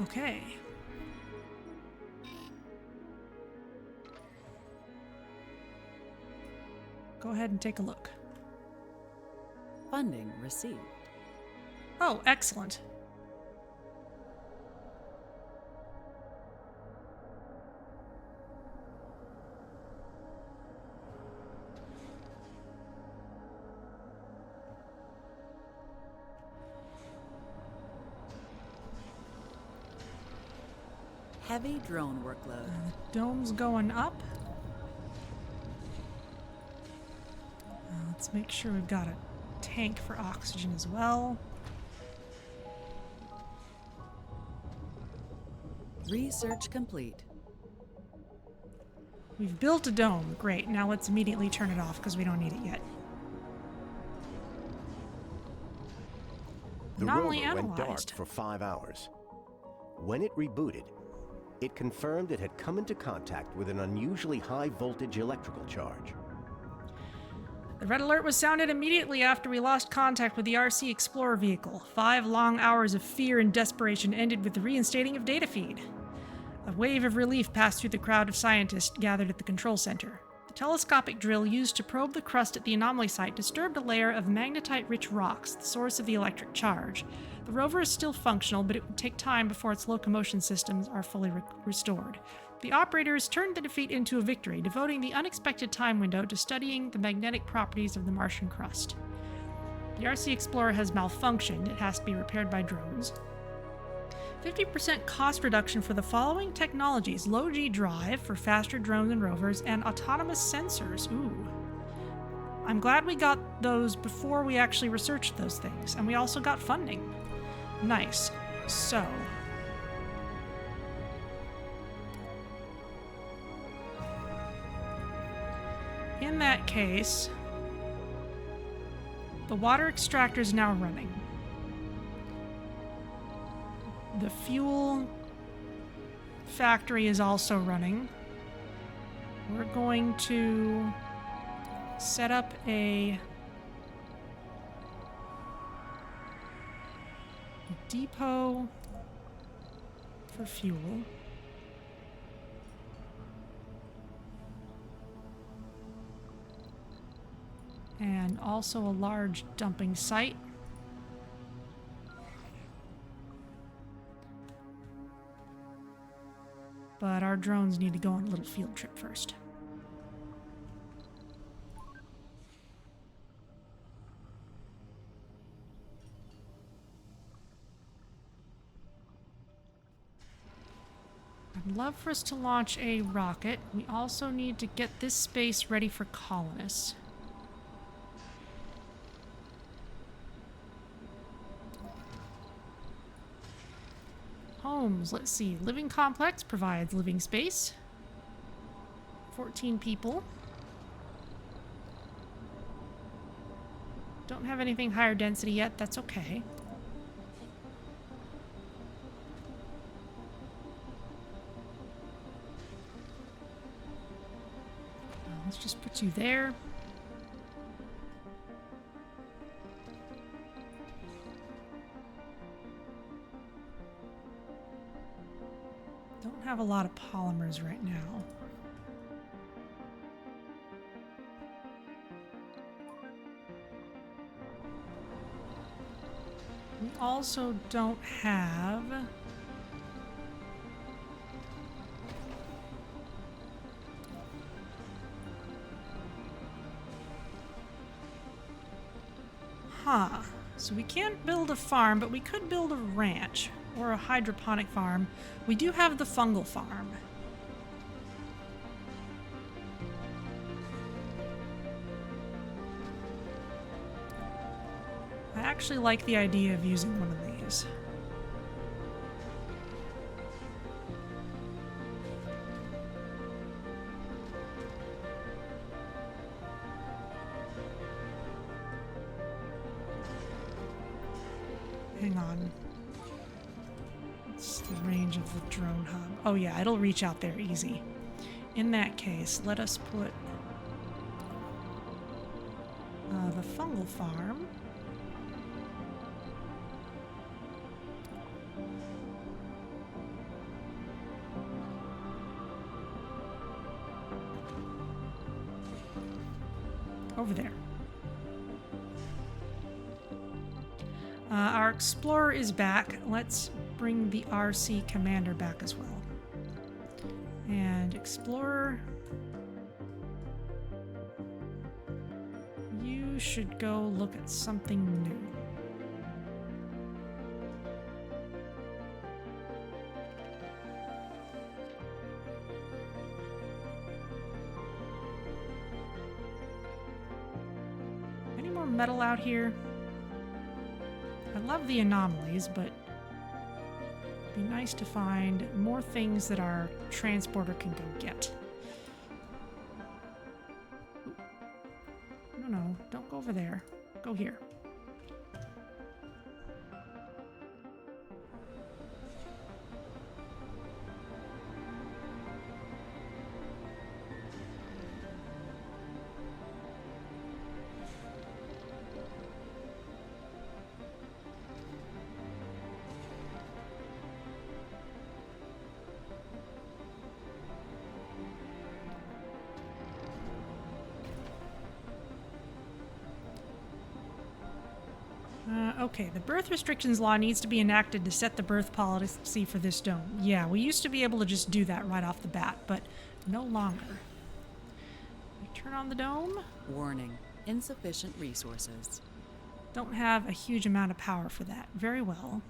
Okay. Go ahead and take a look. Funding received. Oh, excellent. Heavy drone workload. The dome's going up. Let's make sure we've got a tank for oxygen as well. Research complete. We've built a dome. Great. Now let's immediately turn it off because we don't need it yet. The Anomaly rover went dark analyzed. for 5 hours. When it rebooted, it confirmed it had come into contact with an unusually high voltage electrical charge. The red alert was sounded immediately after we lost contact with the RC Explorer vehicle. 5 long hours of fear and desperation ended with the reinstating of data feed. A wave of relief passed through the crowd of scientists gathered at the control center. The telescopic drill used to probe the crust at the anomaly site disturbed a layer of magnetite-rich rocks, the source of the electric charge. The rover is still functional, but it would take time before its locomotion systems are fully restored. The operators turned the defeat into a victory, devoting the unexpected time window to studying the magnetic properties of the Martian crust. The RC Explorer has malfunctioned. It has to be repaired by drones. 50% cost reduction for the following technologies: low-G drive for faster drones and rovers, and autonomous sensors. Ooh. I'm glad we got those before we actually researched those things, and we also got funding. Nice. So... in that case, the water extractor is now running. The fuel factory is also running. We're going to set up a depot for fuel. And also a large dumping site. But our drones need to go on a little field trip first. I'd love for us to launch a rocket. We also need to get this space ready for colonists. Homes, let's see. Living complex provides living space. 14 people. Don't have anything higher density yet, that's okay. Let's just put you there. Don't have a lot of polymers right now. We also don't have so we can't build a farm, but we could build a ranch or a hydroponic farm. We do have the fungal farm. I actually like the idea of using one of these. Hang on. What's the range of the drone hub? Oh yeah, it'll reach out there easy. In that case, let us put the fungal farm over there. Our explorer is back. Let's bring the RC commander back as well. And explorer, you should go look at something new. metal out here? I love the anomalies, but it'd be nice to find more things that our transporter can go get. No, don't go over there. Go here. Okay, the birth restrictions law needs to be enacted to set the birth policy for this dome. Yeah, we used to be able to just do that right off the bat, but no longer. We turn on the dome. Warning, insufficient resources. Don't have a huge amount of power for that. Very well.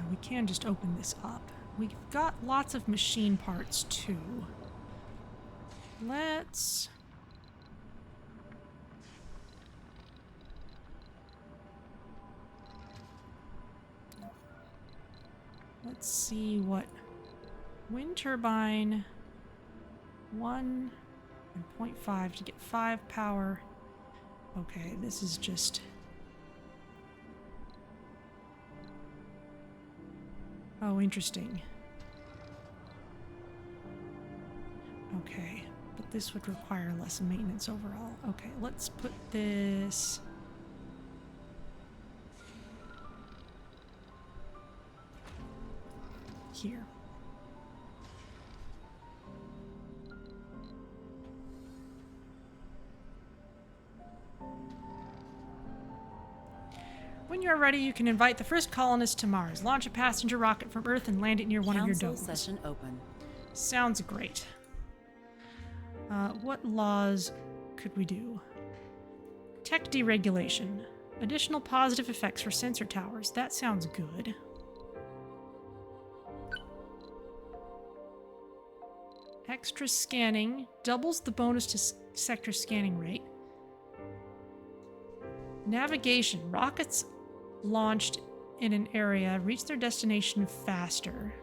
We can just open this up. We've got lots of machine parts too. Let's see what wind turbine 1 and 0.5 to get 5 power. Okay, this is just... Oh, interesting. Okay, but this would require less maintenance overall. Okay, let's put this... here. When you're ready, you can invite the first colonist to Mars. Launch a passenger rocket from Earth and land it near one of your domes. Council session open. Sounds great. What laws could we do? Tech deregulation. Additional positive effects for sensor towers. That sounds good. Extra scanning doubles the bonus to sector scanning rate. Navigation. Rockets launched in an area reach their destination faster.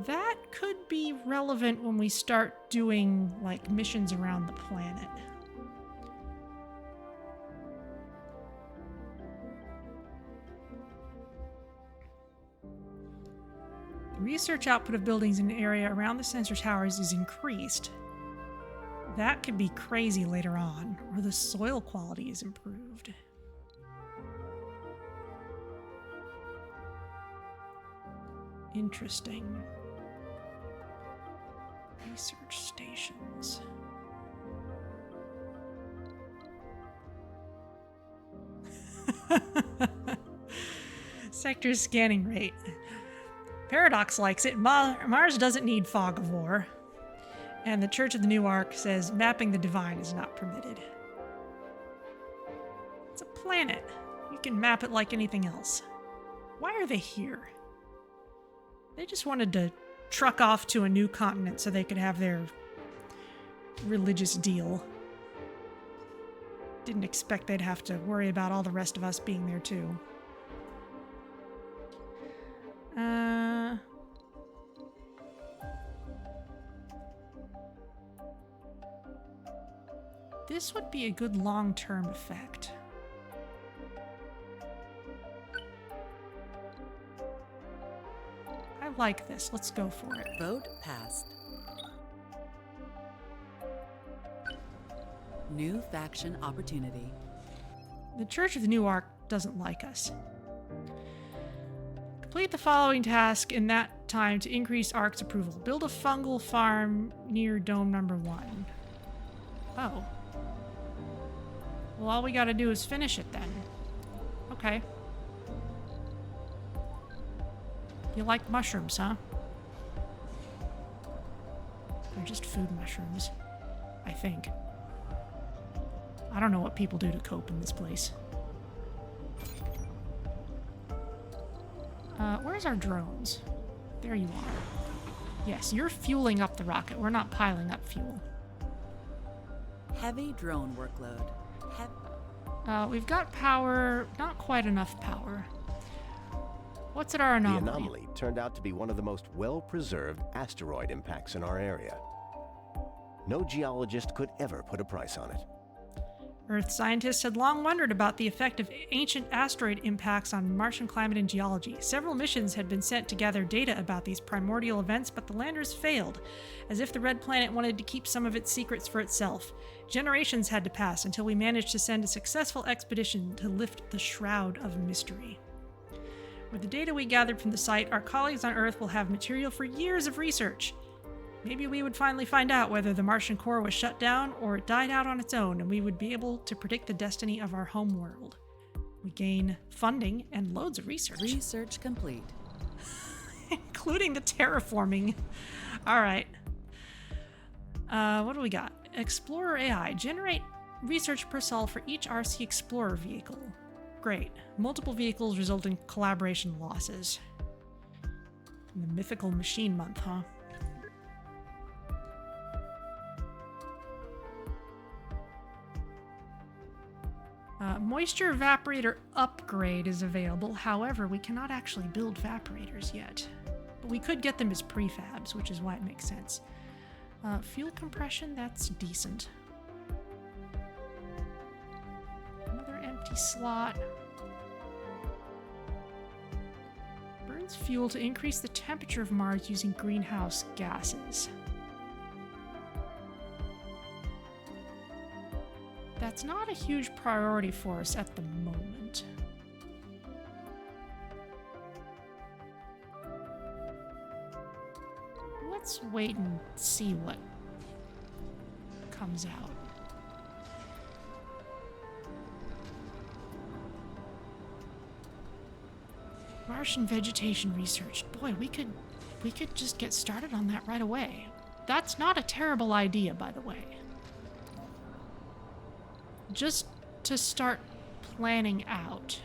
That could be relevant when we start doing, like, missions around the planet. Research output of buildings in an area around the sensor towers is increased. That could be crazy later on, or the soil quality is improved. Interesting. Research stations. Sector scanning rate. Paradox likes it. Mars doesn't need fog of war. And the Church of the New Ark says mapping the divine is not permitted. It's a planet. You can map it like anything else. Why are they here? They just wanted to truck off to a new continent so they could have their religious deal. Didn't expect they'd have to worry about all the rest of us being there too. This would be a good long-term effect. I like this. Let's go for it. Vote passed. New faction opportunity. The Church of the New Ark doesn't like us. Complete the following task in that time to increase Ark's approval. Build a fungal farm near Dome number 1. Oh. Well, all we gotta do is finish it then. Okay. You like mushrooms, huh? They're just food mushrooms, I think. I don't know what people do to cope in this place. Where's our drones? There you are. Yes, you're fueling up the rocket. We're not piling up fuel. Heavy drone workload. We've got power, not quite enough power. What's at our anomaly? The anomaly turned out to be one of the most well-preserved asteroid impacts in our area. No geologist could ever put a price on it. Earth scientists had long wondered about the effect of ancient asteroid impacts on Martian climate and geology. Several missions had been sent to gather data about these primordial events, but the landers failed, as if the Red Planet wanted to keep some of its secrets for itself. Generations had to pass until we managed to send a successful expedition to lift the shroud of mystery. With the data we gathered from the site, our colleagues on Earth will have material for years of research. Maybe we would finally find out whether the Martian core was shut down or it died out on its own, and we would be able to predict the destiny of our home world. We gain funding and loads of research. Research complete. Including the terraforming. All right. What do we got? Explorer AI. Generate research per cell for each RC Explorer vehicle. Great. Multiple vehicles result in collaboration losses. In the mythical machine month, huh? Moisture evaporator upgrade is available. However, we cannot actually build evaporators yet. But we could get them as prefabs, which is why it makes sense. Fuel compression, that's decent. Another empty slot. Burns fuel to increase the temperature of Mars using greenhouse gases. That's not a huge priority for us at the moment. Let's wait and see what comes out. Martian vegetation research. Boy, we could just get started on that right away. That's not a terrible idea, by the way. Just to start planning out.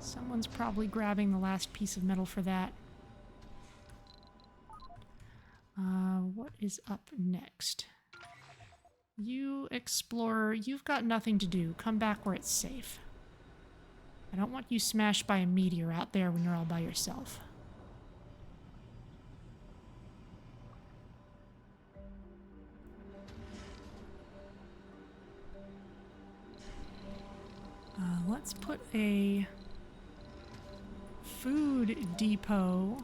Someone's probably grabbing the last piece of metal for that. What is up next? You, Explorer, you've got nothing to do. Come back where it's safe. I don't want you smashed by a meteor out there when you're all by yourself. Let's put a food depot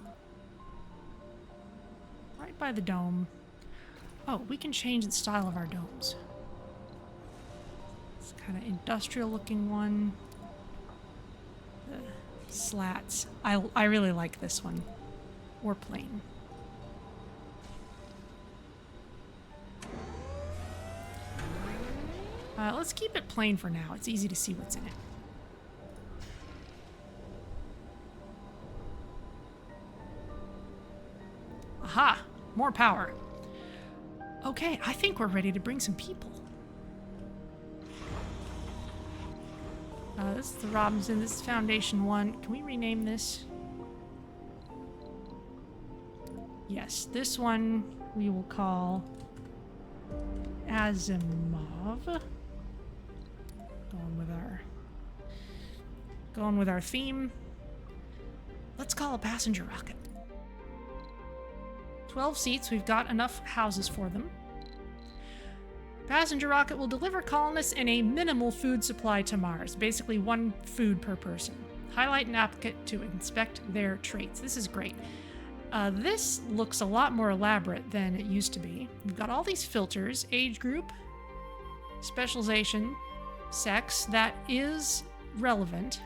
right by the dome. Oh, we can change the style of our domes. It's kind of industrial looking one. The slats. I really like this one. Or plain. Let's keep it plain for now. It's easy to see what's in it. Aha! More power. Okay, I think we're ready to bring some people. This is the Robinson. This is Foundation 1. Can we rename this? Yes, this one we will call Asimov. Going with our theme. Let's call a passenger rocket. 12 seats. We've got enough houses for them. Passenger rocket will deliver colonists and a minimal food supply to Mars. Basically 1 food per person. Highlight an applicant to inspect their traits. This is great. This looks a lot more elaborate than it used to be. We've got all these filters. Age group, specialization, sex. That is relevant.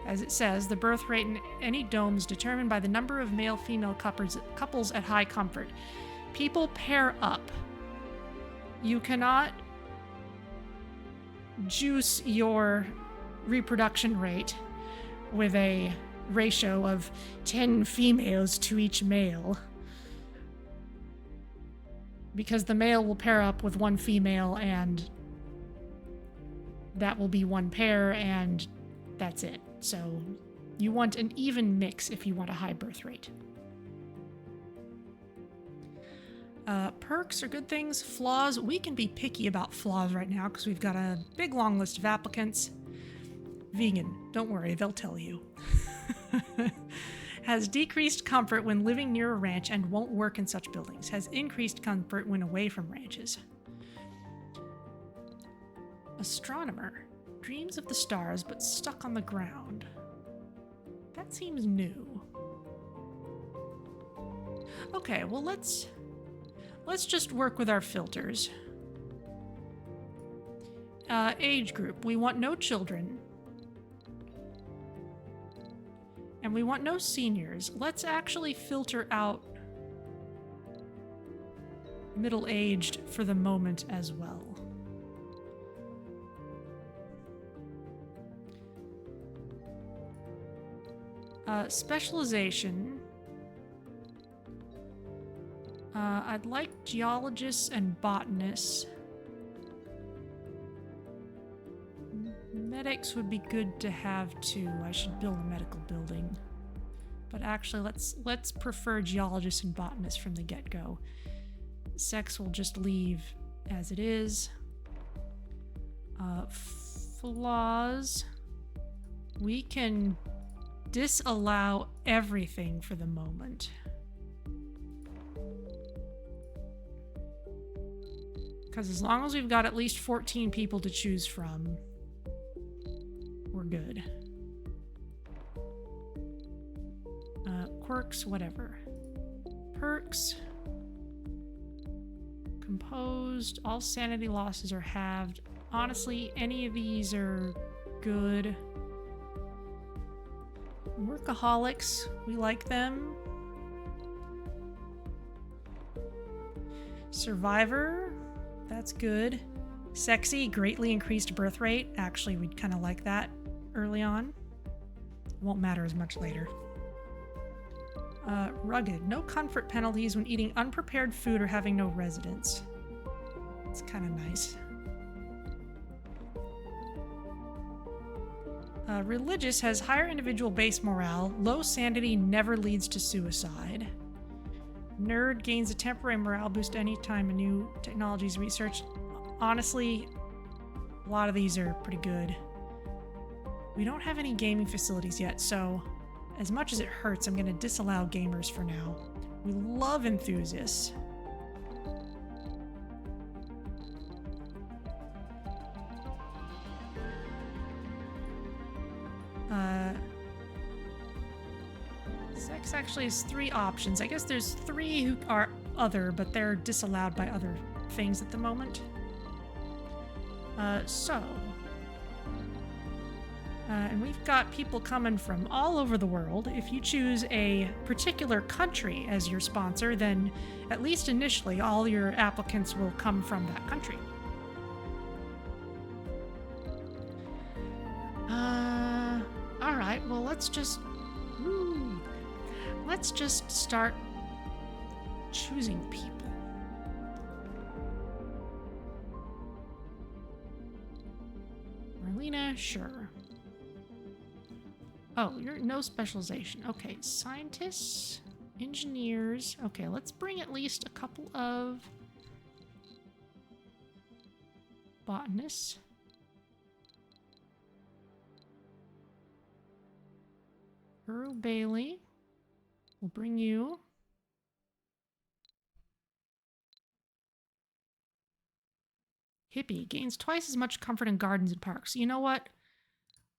As it says, the birth rate in any dome is determined by the number of male-female couples at high comfort. People pair up. You cannot juice your reproduction rate with a ratio of 10 females to each male. Because the male will pair up with 1 female and that will be 1 pair, and That's it. So you want an even mix if you want a high birth rate. Perks are good things. Flaws, we can be picky about flaws right now because we've got a big long list of applicants. Vegan, don't worry, they'll tell you. Has decreased comfort when living near a ranch and won't work in such buildings. Has increased comfort when away from ranches. Astronomer, dreams of the stars but stuck on the ground. That seems new. Okay, well let's just work with our filters. Age group, we want no children. And we want no seniors. Let's actually filter out middle-aged for the moment as well. Specialization. I'd like geologists and botanists. Medics would be good to have too. I should build a medical building. But actually, let's prefer geologists and botanists from the get-go. Sex will just leave as it is. Flaws. We can disallow everything for the moment. Because as long as we've got at least 14 people to choose from, we're good. Quirks, whatever. Perks. Composed. All sanity losses are halved. Honestly, any of these are good. Workaholics, we like them. Survivor, that's good. Sexy, greatly increased birth rate. Actually, we'd kind of like that early on. Won't matter as much later. Rugged, no comfort penalties when eating unprepared food or having no residence. It's kind of nice. Religious has higher individual base morale. Low sanity never leads to suicide. Nerd gains a temporary morale boost anytime a new technology is researched. Honestly, a lot of these are pretty good. We don't have any gaming facilities yet, so as much as it hurts, I'm going to disallow gamers for now. We love enthusiasts. Sex actually has 3 options. I guess there's 3 who are other, but they're disallowed by other things at the moment. And we've got people coming from all over the world. If you choose a particular country as your sponsor, then at least initially all your applicants will come from that country. All right, well, let's just start choosing people. Marlena, sure. Oh, you're no specialization. Okay, scientists, engineers. Okay, let's bring at least a couple of botanists. Earl Bailey. We'll bring you. Hippie gains twice as much comfort in gardens and parks. You know what?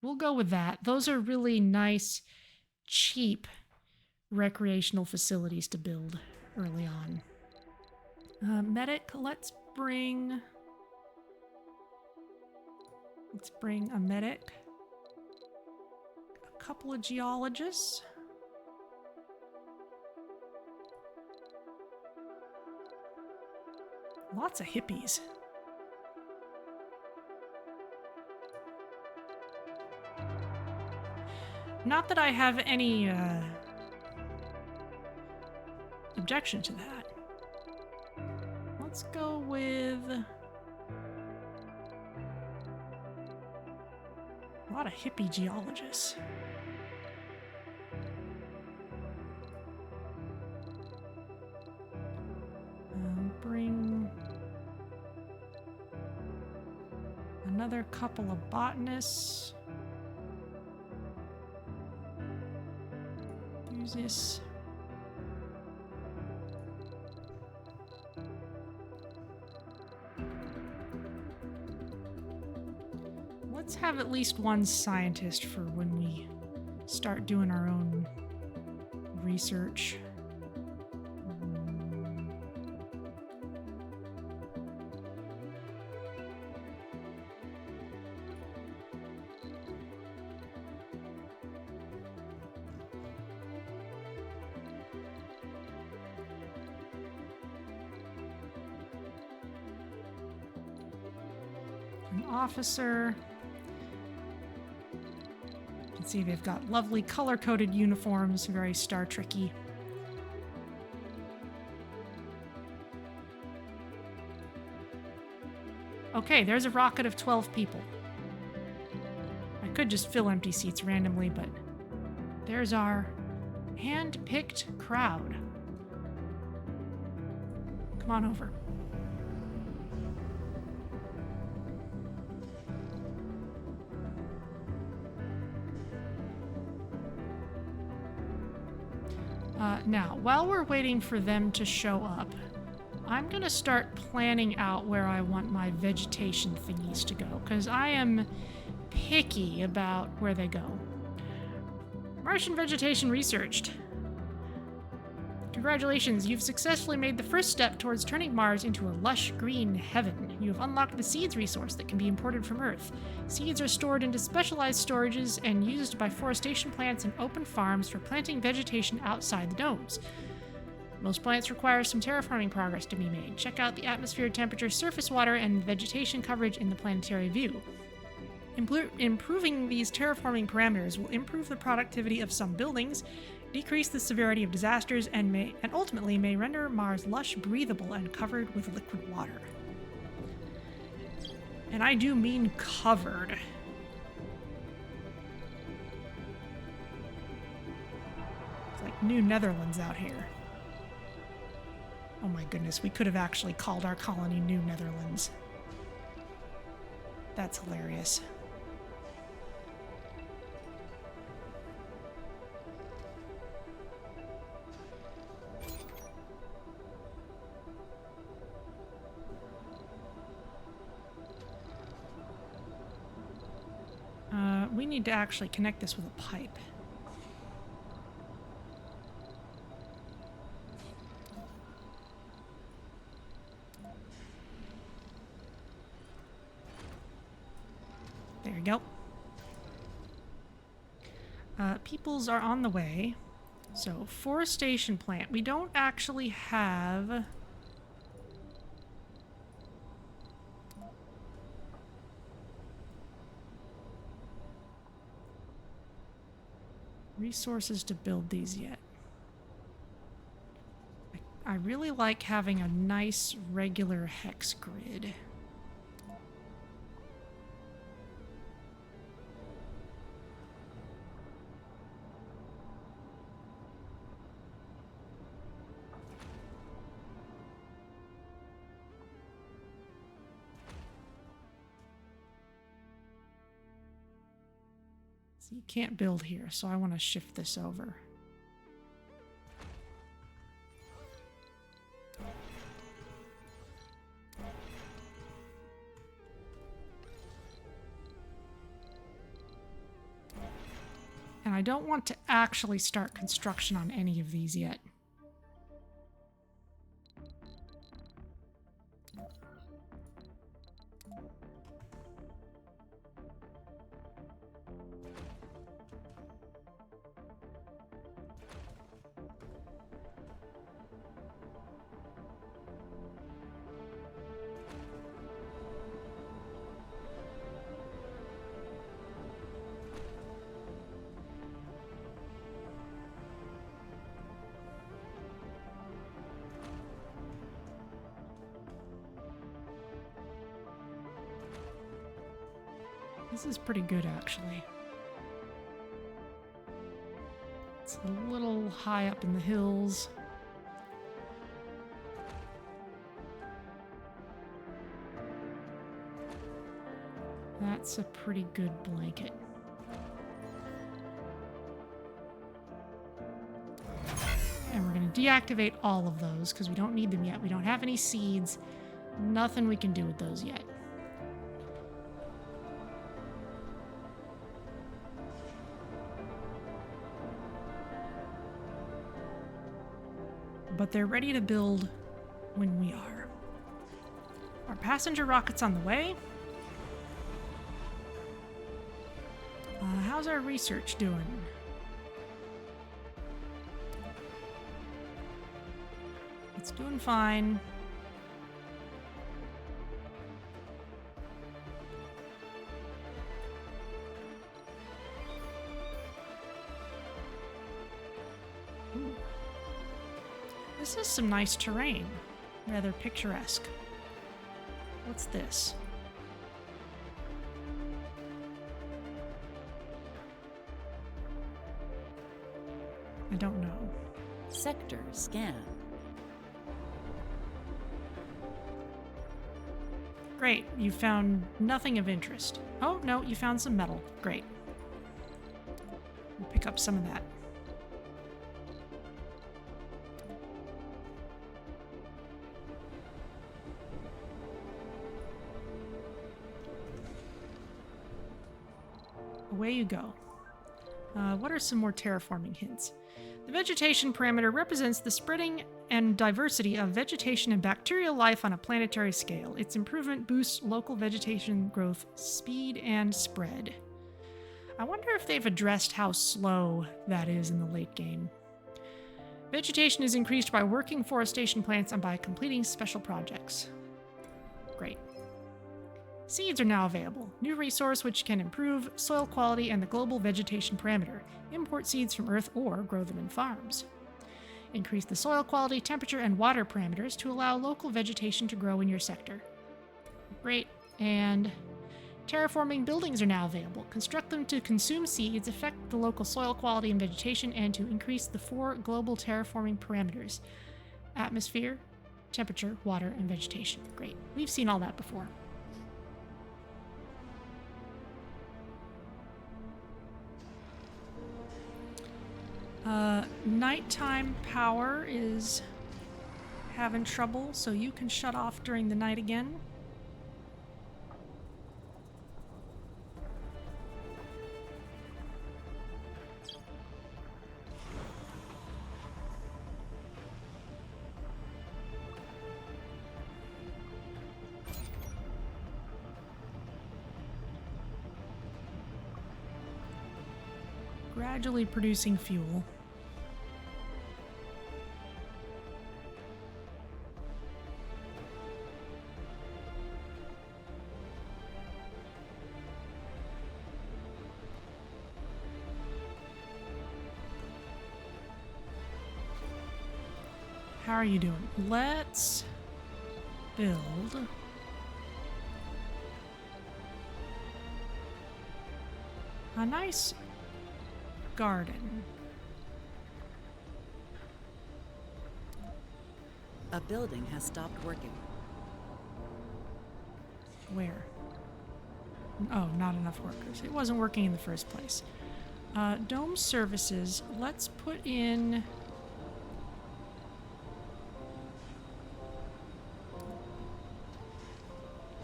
We'll go with that. Those are really nice, cheap recreational facilities to build early on. Medic, let's bring a medic. A couple of geologists. Lots of hippies. Not that I have any objection to that. Let's go with a lot of hippie geologists. Bring another couple of botanists. Use this. Let's have at least one scientist for when we start doing our own research. An officer. You can see they've got lovely color-coded uniforms, very Star Trek-y. Okay, there's a rocket of 12 people. I could just fill empty seats randomly, but there's our hand-picked crowd. Come on over. Now, while we're waiting for them to show up, I'm gonna start planning out where I want my vegetation thingies to go, because I am picky about where they go. Martian vegetation researched. Congratulations, you've successfully made the first step towards turning Mars into a lush green heaven. You have unlocked the seeds resource that can be imported from Earth. Seeds are stored into specialized storages and used by forestation plants and open farms for planting vegetation outside the domes. Most plants require some terraforming progress to be made. Check out the atmosphere, temperature, surface water, and vegetation coverage in the planetary view. Improving these terraforming parameters will improve the productivity of some buildings, decrease the severity of disasters, and ultimately may render Mars lush, breathable, and covered with liquid water. And I do mean covered. It's like New Netherlands out here. Oh my goodness, we could have actually called our colony New Netherlands. That's hilarious. We need to actually connect this with a pipe. There you go. Peoples are on the way. So, forestation plant. We don't actually have... resources to build these yet. I really like having a nice regular hex grid. You can't build here, so I want to shift this over. And I don't want to actually start construction on any of these yet. This is pretty good, actually. a little high up in the hills. That's a pretty good blanket. And we're going to deactivate all of those because we don't need them yet. We don't have any seeds. Nothing we can do with those yet. But they're ready to build when we are. Our passenger rocket's on the way. How's our research doing? It's doing fine. Ooh. This is some nice terrain. Rather picturesque. What's this? I don't know. Sector scan. Great, you found nothing of interest. Oh, no, you found some metal. Great. We'll pick up some of that. Away you go. What are some more terraforming hints? The vegetation parameter represents the spreading and diversity of vegetation and bacterial life on a planetary scale. Its improvement boosts local vegetation growth, speed, and spread. I wonder if they've addressed how slow that is in the late game. Vegetation is increased by working forestation plants and by completing special projects. Great. Seeds are now available. New resource which can improve soil quality and the global vegetation parameter. Import seeds from Earth or grow them in farms. Increase the soil quality, temperature, and water parameters to allow local vegetation to grow in your sector. Great. And terraforming buildings are now available. Construct them to consume seeds, affect the local soil quality and vegetation, and to increase the 4 global terraforming parameters. Atmosphere, temperature, water, and vegetation. Great. We've seen all that before. Nighttime power is having trouble, so you can shut off during the night again. Gradually producing fuel. How are you doing? Let's build a nice garden. A building has stopped working. Where? Oh, not enough workers. It wasn't working in the first place. Dome services. Let's put in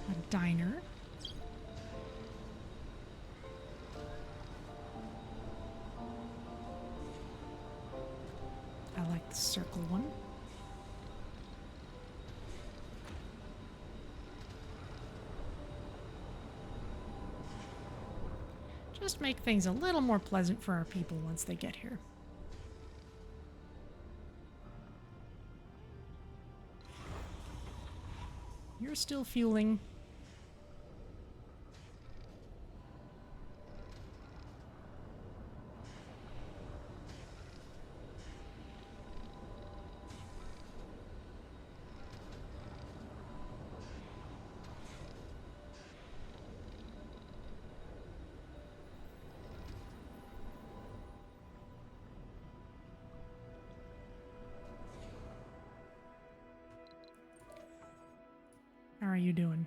a diner. I like the circle one. Just make things a little more pleasant for our people once they get here. You're still fueling. are you doing?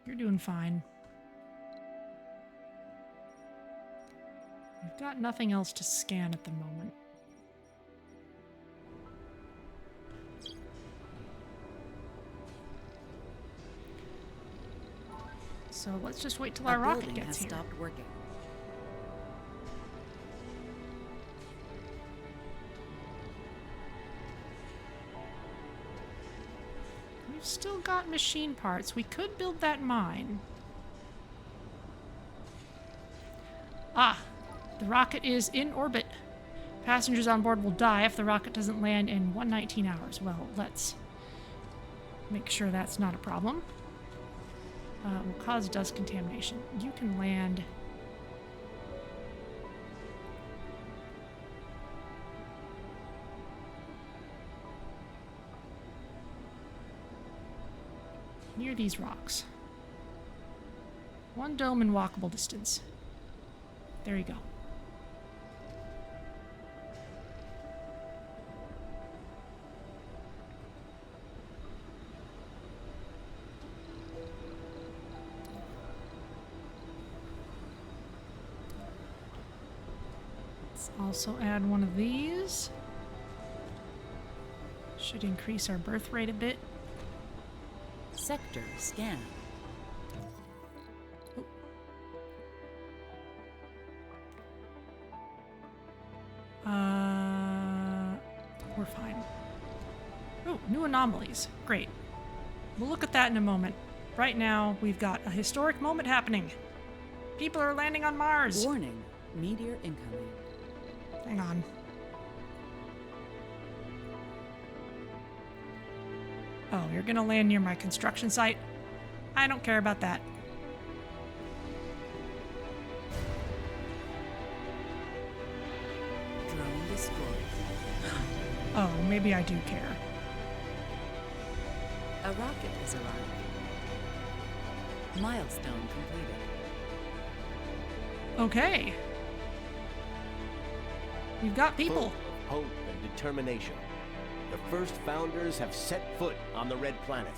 You're doing fine. We've got nothing else to scan at the moment. So let's just wait till our rocket gets here. Stopped working. We've still got machine parts. We could build that mine. Ah, the rocket is in orbit. Passengers on board will die if the rocket doesn't land in 119 hours. Well, let's make sure that's not a problem. Will cause dust contamination. You can land. Near these rocks. One dome in walkable distance. There you go. Let's also add one of these. Should increase our birth rate a bit. Sector scan. We're fine. Oh, new anomalies. Great. We'll look at that in a moment. Right now, we've got a historic moment happening. People are landing on Mars. Warning, meteor incoming. Hang on. Oh, you're gonna land near my construction site? I don't care about that. Drone destroyed. Oh, maybe I do care. A rocket has arrived. Milestone completed. Okay. We've got people. Full of hope and determination. The first founders have set foot on the Red Planet.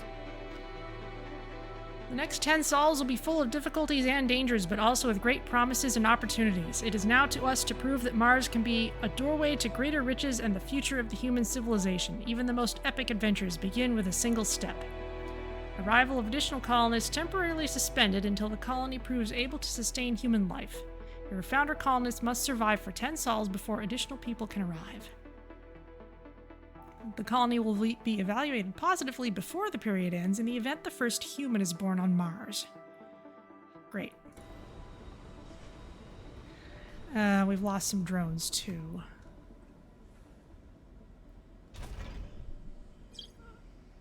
The next 10 sols will be full of difficulties and dangers, but also with great promises and opportunities. It is now to us to prove that Mars can be a doorway to greater riches and the future of the human civilization. Even the most epic adventures begin with a single step. Arrival of additional colonists temporarily suspended until the colony proves able to sustain human life. Your founder colonists must survive for 10 sols before additional people can arrive. The colony will be evaluated positively before the period ends in the event the first human is born on Mars. Great. We've lost some drones too.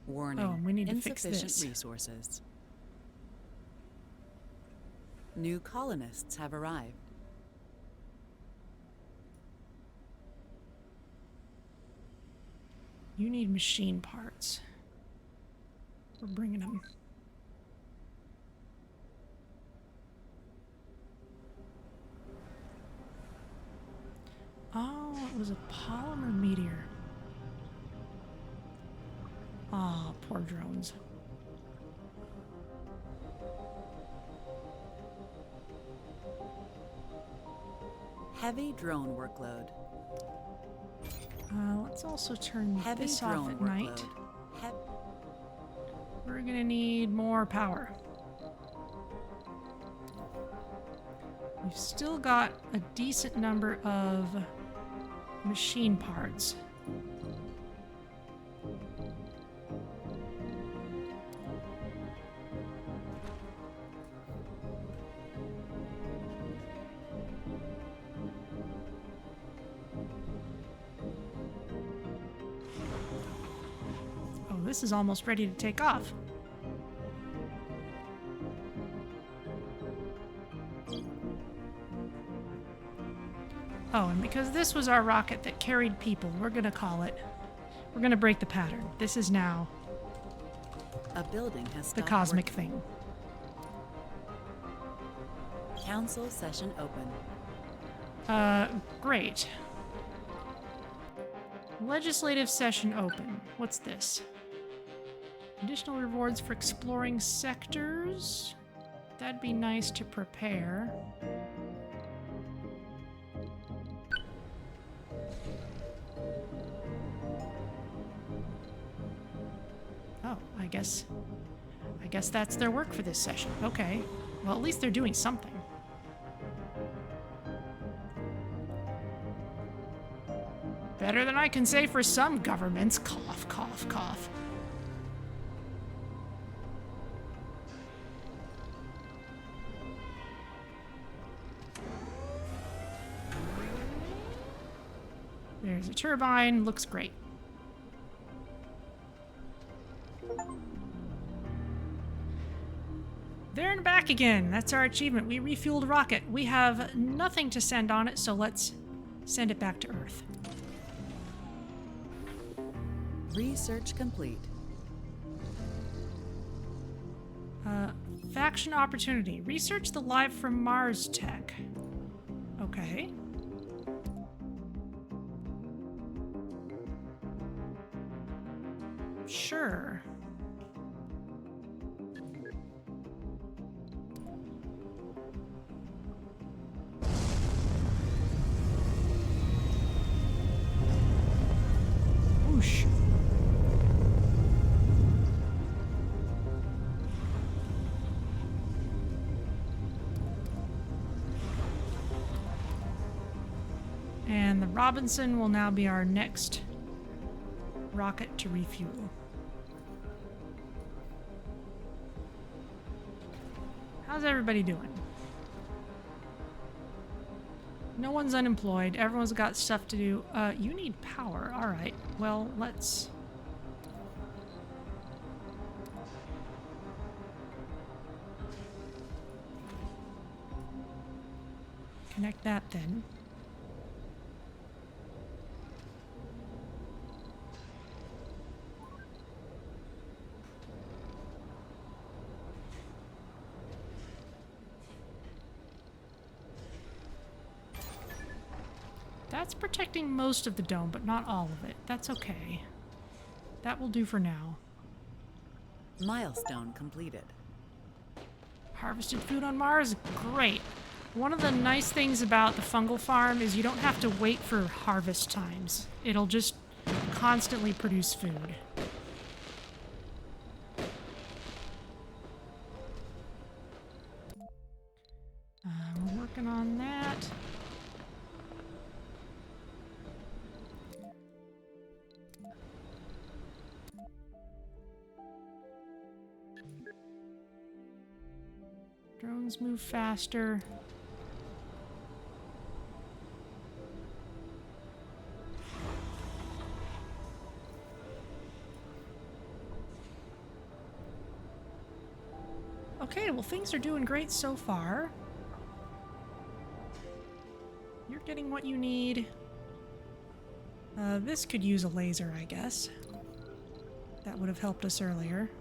Warning. Oh, we need to fix Insufficient this. resources. New colonists have arrived. You need machine parts. We're bringing them. Oh, it was a polymer meteor. Ah, poor drones. Heavy drone workload. Let's also turn Heavy this off drone at workload. night. We're gonna need more power. We've still got a decent number of machine parts. This is almost ready to take off. Oh, and because this was our rocket that carried people, we're gonna break the pattern. This is now A building has the stopped cosmic working. thing. Council session open. Great. Legislative session open. What's this? Additional rewards for exploring sectors. That'd be nice to prepare. Oh, I guess that's their work for this session. Okay. Well, at least they're doing something. Better than I can say for some governments. Cough, cough, cough. There's a turbine. Looks great. There and back again. That's our achievement. We refueled a rocket. We have nothing to send on it, so let's send it back to Earth. Research complete. Faction opportunity. Research the Live from Mars tech. Okay. Sure. Whoosh. And the Robinson will now be our next rocket to refuel. How's everybody doing? No one's unemployed. Everyone's got stuff to do. You need power. All right. Well, let's... connect that then. That's protecting most of the dome, but not all of it. That's okay. That will do for now. Milestone completed. Harvested food on Mars? Great. One of the nice things about the fungal farm is you don't have to wait for harvest times. It'll just constantly produce food. We're working on that. Drones move faster. Okay, well, things are doing great so far. You're getting what you need. This could use a laser, I guess. That would have helped us earlier.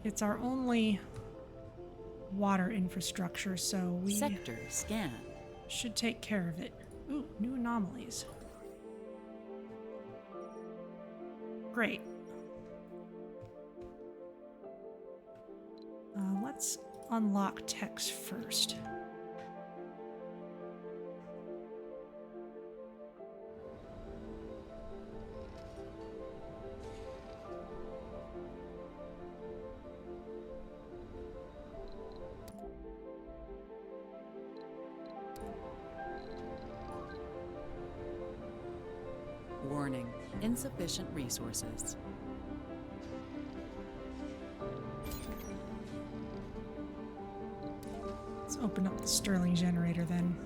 It's our only water infrastructure, so we Sector scan. should take care of it. Ooh, new anomalies. Great. Let's unlock techs first. Warning, insufficient resources. Let's open up the Stirling generator then.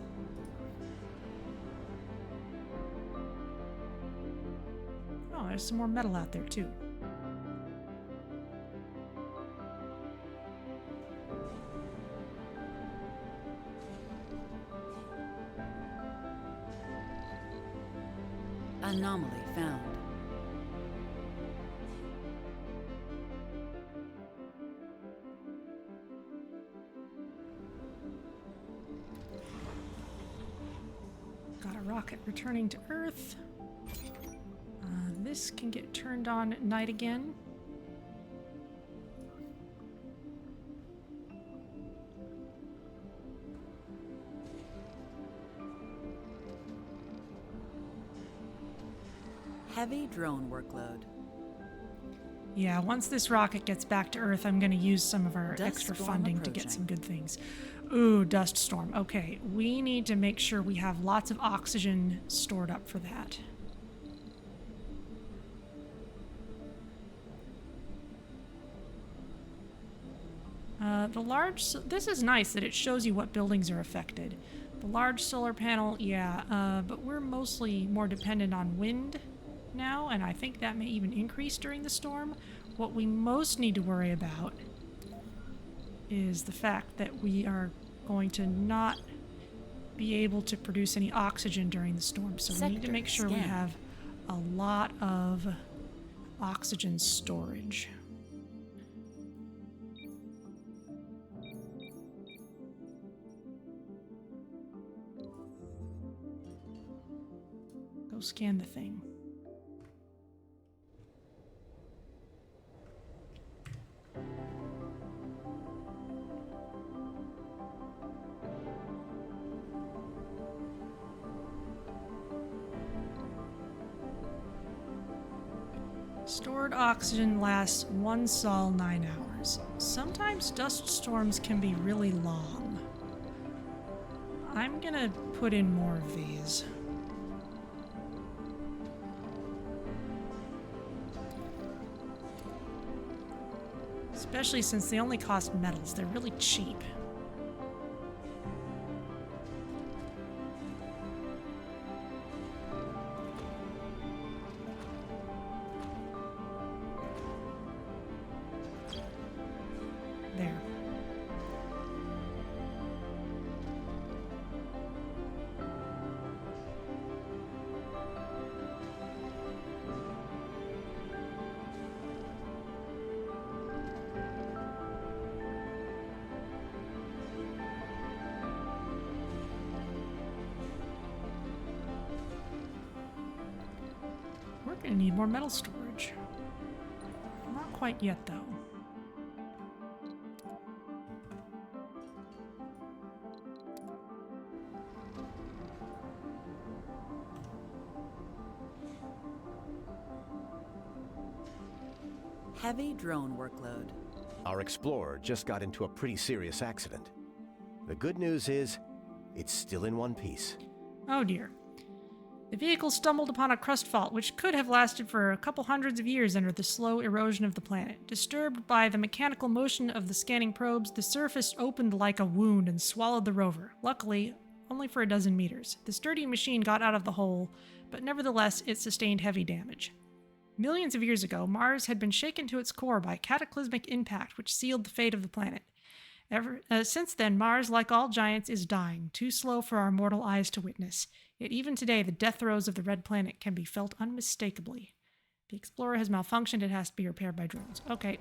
Oh, there's some more metal out there too. Anomaly found. Got a rocket returning to Earth. this can get turned on at night again. Heavy drone workload. Yeah, once this rocket gets back to Earth, I'm going to use some of our Dust extra storm funding to get approaching. some good things. Ooh, dust storm. Okay, we need to make sure we have lots of oxygen stored up for that. This is nice that it shows you what buildings are affected. The large solar panel, yeah, but we're mostly more dependent on wind now, and I think that may even increase during the storm. What we most need to worry about is the fact that we are going to not be able to produce any oxygen during the storm, so we need to make sure we Scan. have a lot of oxygen storage. Go scan the thing. Stored oxygen lasts 1 sol 9 hours. Sometimes dust storms can be really long. I'm gonna put in more of these. Especially since they only cost metals. They're really cheap. There. We're gonna need more metal storage. Not quite yet, though. Heavy drone workload. Our explorer just got into a pretty serious accident. The good news is, it's still in one piece. Oh dear. The vehicle stumbled upon a crust fault which could have lasted for a couple hundreds of years under the slow erosion of the planet. Disturbed by the mechanical motion of the scanning probes, the surface opened like a wound and swallowed the rover. Luckily, only for a dozen meters. The sturdy machine got out of the hole, but nevertheless it sustained heavy damage. Millions of years ago, Mars had been shaken to its core by a cataclysmic impact which sealed the fate of the planet. Since then, Mars, like all giants, is dying, too slow for our mortal eyes to witness. Yet even today, the death throes of the red planet can be felt unmistakably. The Explorer has malfunctioned. It has to be repaired by drones. Okay.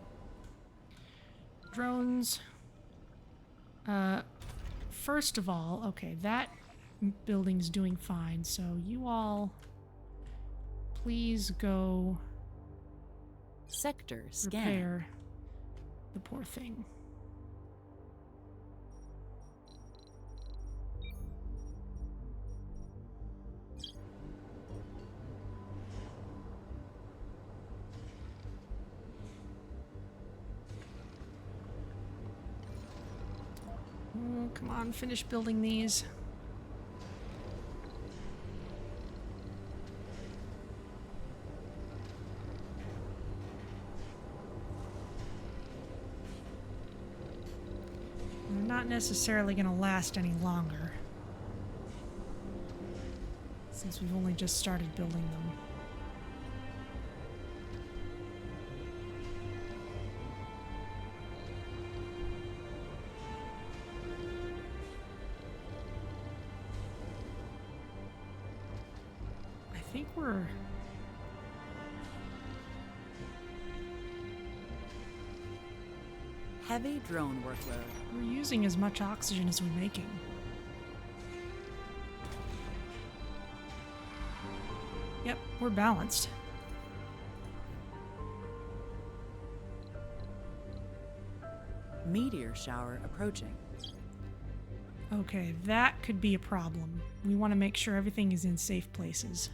Drones. First of all, okay, that building's doing fine, so you all please go Sector scan. repair the poor thing. Oh, come on, finish building these. They're not necessarily going to last any longer, since we've only just started building them. I think we're... Heavy drone workload. We're using as much oxygen as we're making. Yep, we're balanced. Meteor shower approaching. Okay, that could be a problem. We want to make sure everything is in safe places.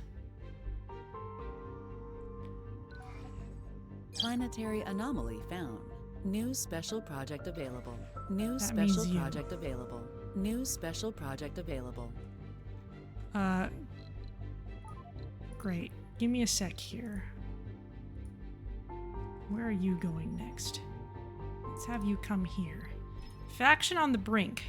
Planetary anomaly found. New special project available. New That special means you. project available. New special project available. Great. Give me a sec here. Where are you going next? Let's have you come here. Faction on the brink.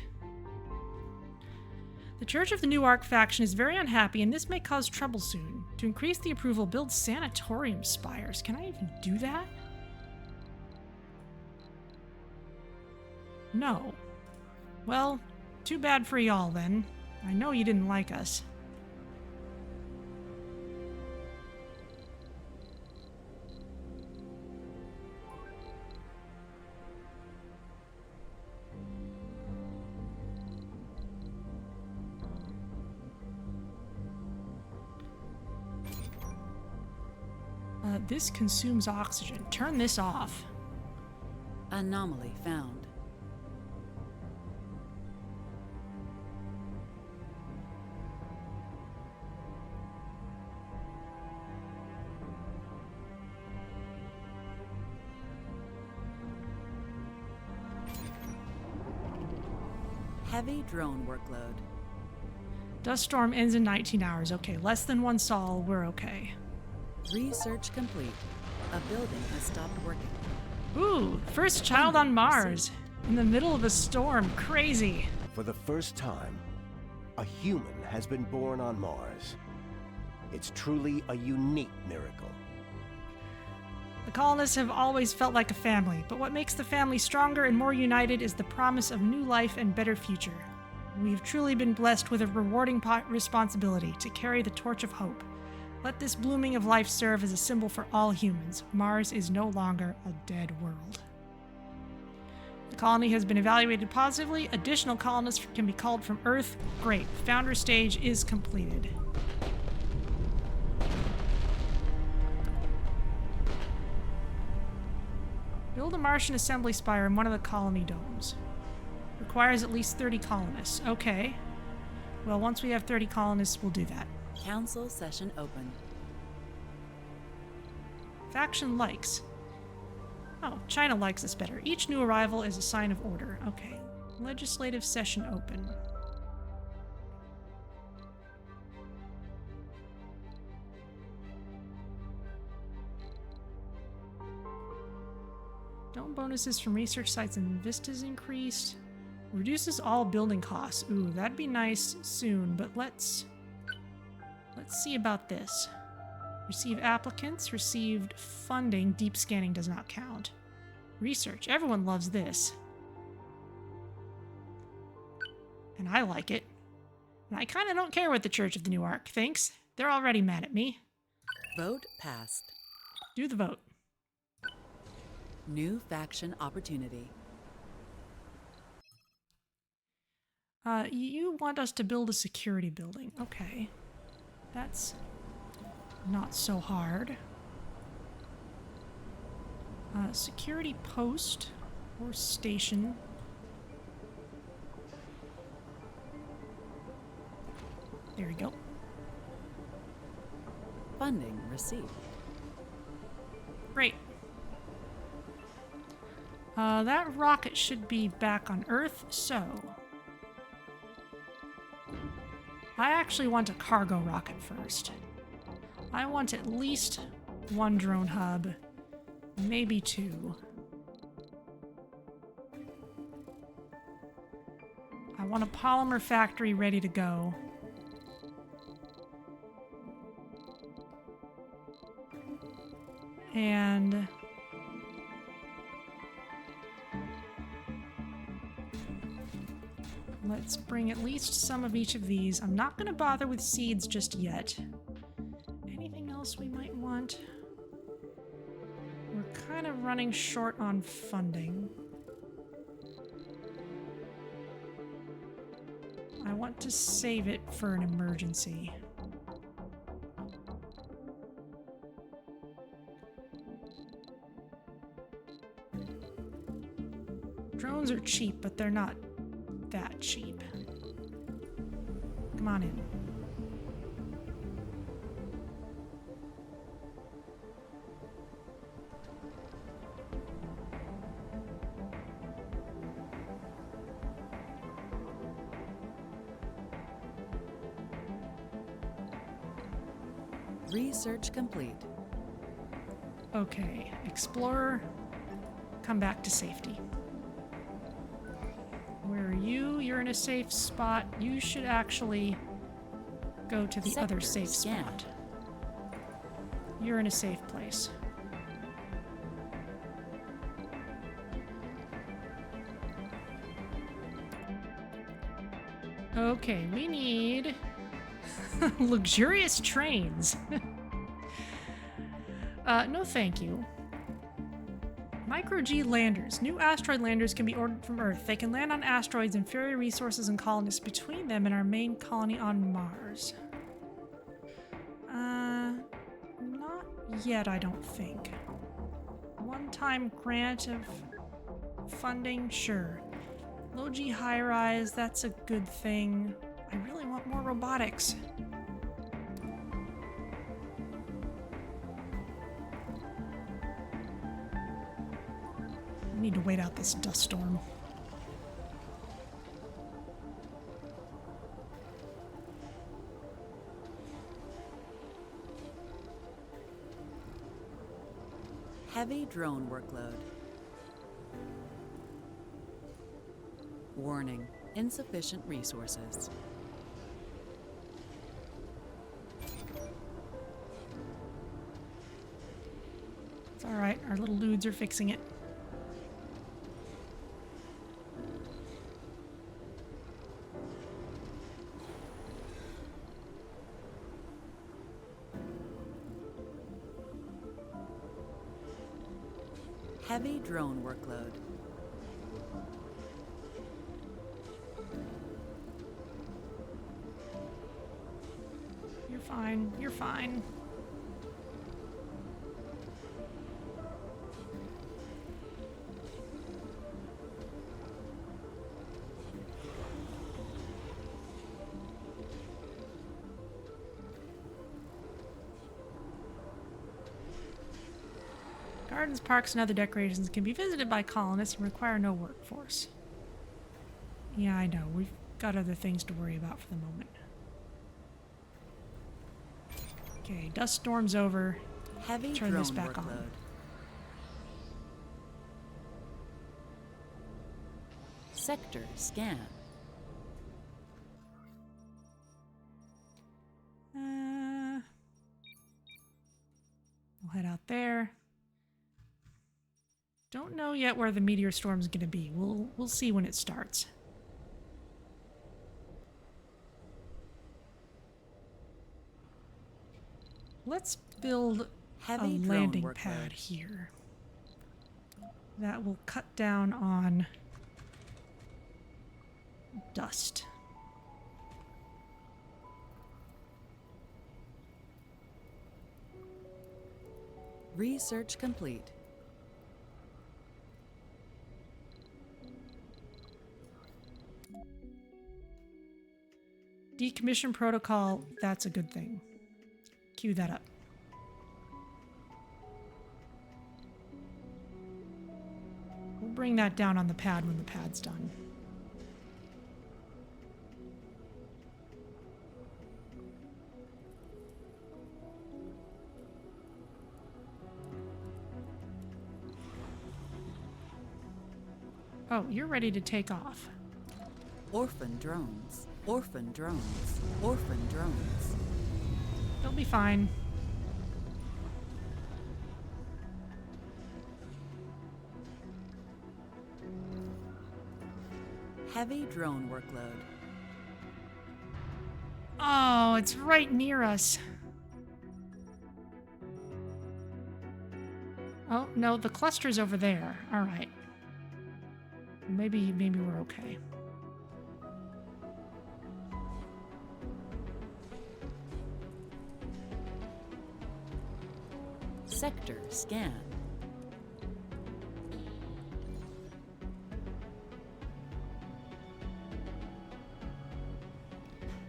The Church of the New Ark faction is very unhappy, and this may cause trouble soon. To increase the approval, build sanatorium spires. Can I even do that? No. Well, too bad for y'all then. I know you didn't like us. This consumes oxygen. Turn this off. Anomaly found. Heavy drone workload. Dust storm ends in 19 hours. Okay, less than one sol. We're okay. Research complete. A building has stopped working. Ooh, first child on Mars. In the middle of a storm. Crazy. For the first time, a human has been born on Mars. It's truly a unique miracle. The colonists have always felt like a family, but what makes the family stronger and more united is the promise of new life and better future. We've truly been blessed with a rewarding responsibility to carry the torch of hope. Let this blooming of life serve as a symbol for all humans. Mars is no longer a dead world. The colony has been evaluated positively. Additional colonists can be called from Earth. Great. Founder stage is completed. Build a Martian assembly spire in one of the colony domes. Requires at least 30 colonists. Okay. Well, once we have 30 colonists, we'll do that. Council session open. Faction likes. Oh, China likes us better. Each new arrival is a sign of order. Okay. Legislative session open. Dome bonuses from research sites and vistas increased. Reduces all building costs. Ooh, that'd be nice soon, but let's see about this. Receive applicants, received funding, deep scanning does not count. Research, everyone loves this. And I like it. And I kind of don't care what the Church of the New Ark thinks. They're already mad at me. Vote passed. Do the vote. New faction opportunity. You want us to build a security building. Okay. That's not so hard. Security post or station. There we go. Funding received. Great. That rocket should be back on Earth, so... I actually want a cargo rocket first. I want at least one drone hub, maybe two. I want a polymer factory ready to go. And... let's bring at least some of each of these. I'm not going to bother with seeds just yet. Anything else we might want? We're kind of running short on funding. I want to save it for an emergency. Drones are cheap, but they're not that cheap. Come on in. Research complete. Okay, Explorer, come back to safety. Where are you? You're in a safe spot. You should actually go to the other safe spot. You're in a safe place. Okay, we need luxurious trains. No thank you. Micro-G landers. New asteroid landers can be ordered from Earth. They can land on asteroids and ferry resources and colonists between them and our main colony on Mars. Not yet, I don't think. One-time grant of funding? Sure. Low-G high-rise, that's a good thing. I really want more robotics. I need to wait out this dust storm. Heavy drone workload. Warning, insufficient resources. It's alright, our little dudes are fixing it. Heavy drone workload. You're fine, you're fine. Gardens, parks, and other decorations can be visited by colonists and require no workforce. Yeah, I know. We've got other things to worry about for the moment. Okay, dust storm's over. Heavy Turn drone this back workload. on. Sector scan. We'll head out there. Don't know yet where the meteor storm's gonna be. We'll see when it starts. Let's build Heavy a drone landing workload. pad here. That will cut down on dust. Research complete. Decommission protocol, that's a good thing. Cue that up. We'll bring that down on the pad when the pad's done. Oh, you're ready to take off. Orphan drones. Orphan drones. Orphan drones. They'll be fine. Heavy drone workload. Oh, it's right near us. Oh, no, the cluster's over there. All right. Maybe we're okay. Sector scan.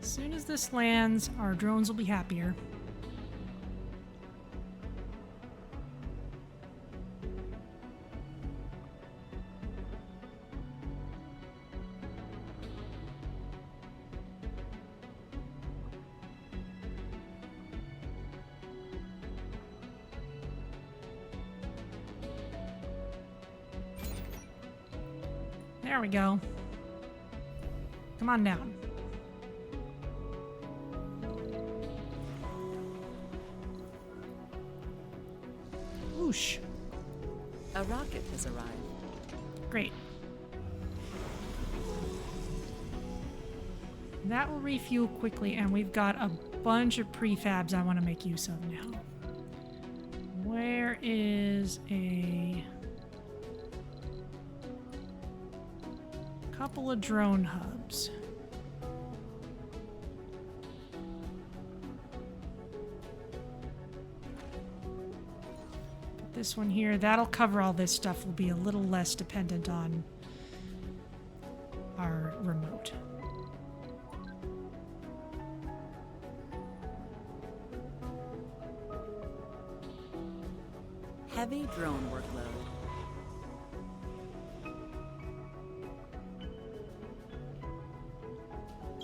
As soon as this lands, our drones will be happier. There we go. Come on down. Whoosh. A rocket has arrived. Great. That will refuel quickly, and we've got a bunch of prefabs I want to make use of now. Where is a couple of drone hubs? Put this one here. That'll cover all this stuff. We'll be a little less dependent on our remote. Heavy drone workload.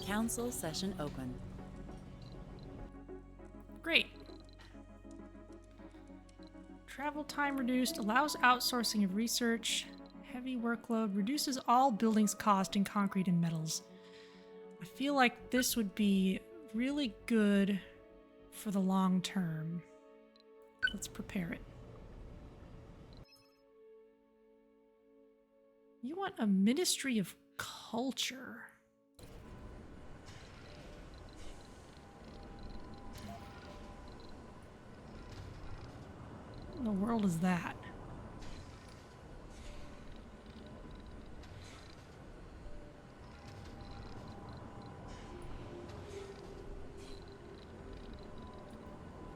Council session open. Great. Travel time reduced, allows outsourcing of research. Heavy workload, reduces all buildings cost in concrete and metals. I feel like this would be really good for the long term. Let's prepare it. You want a Ministry of Culture. What in the world is that?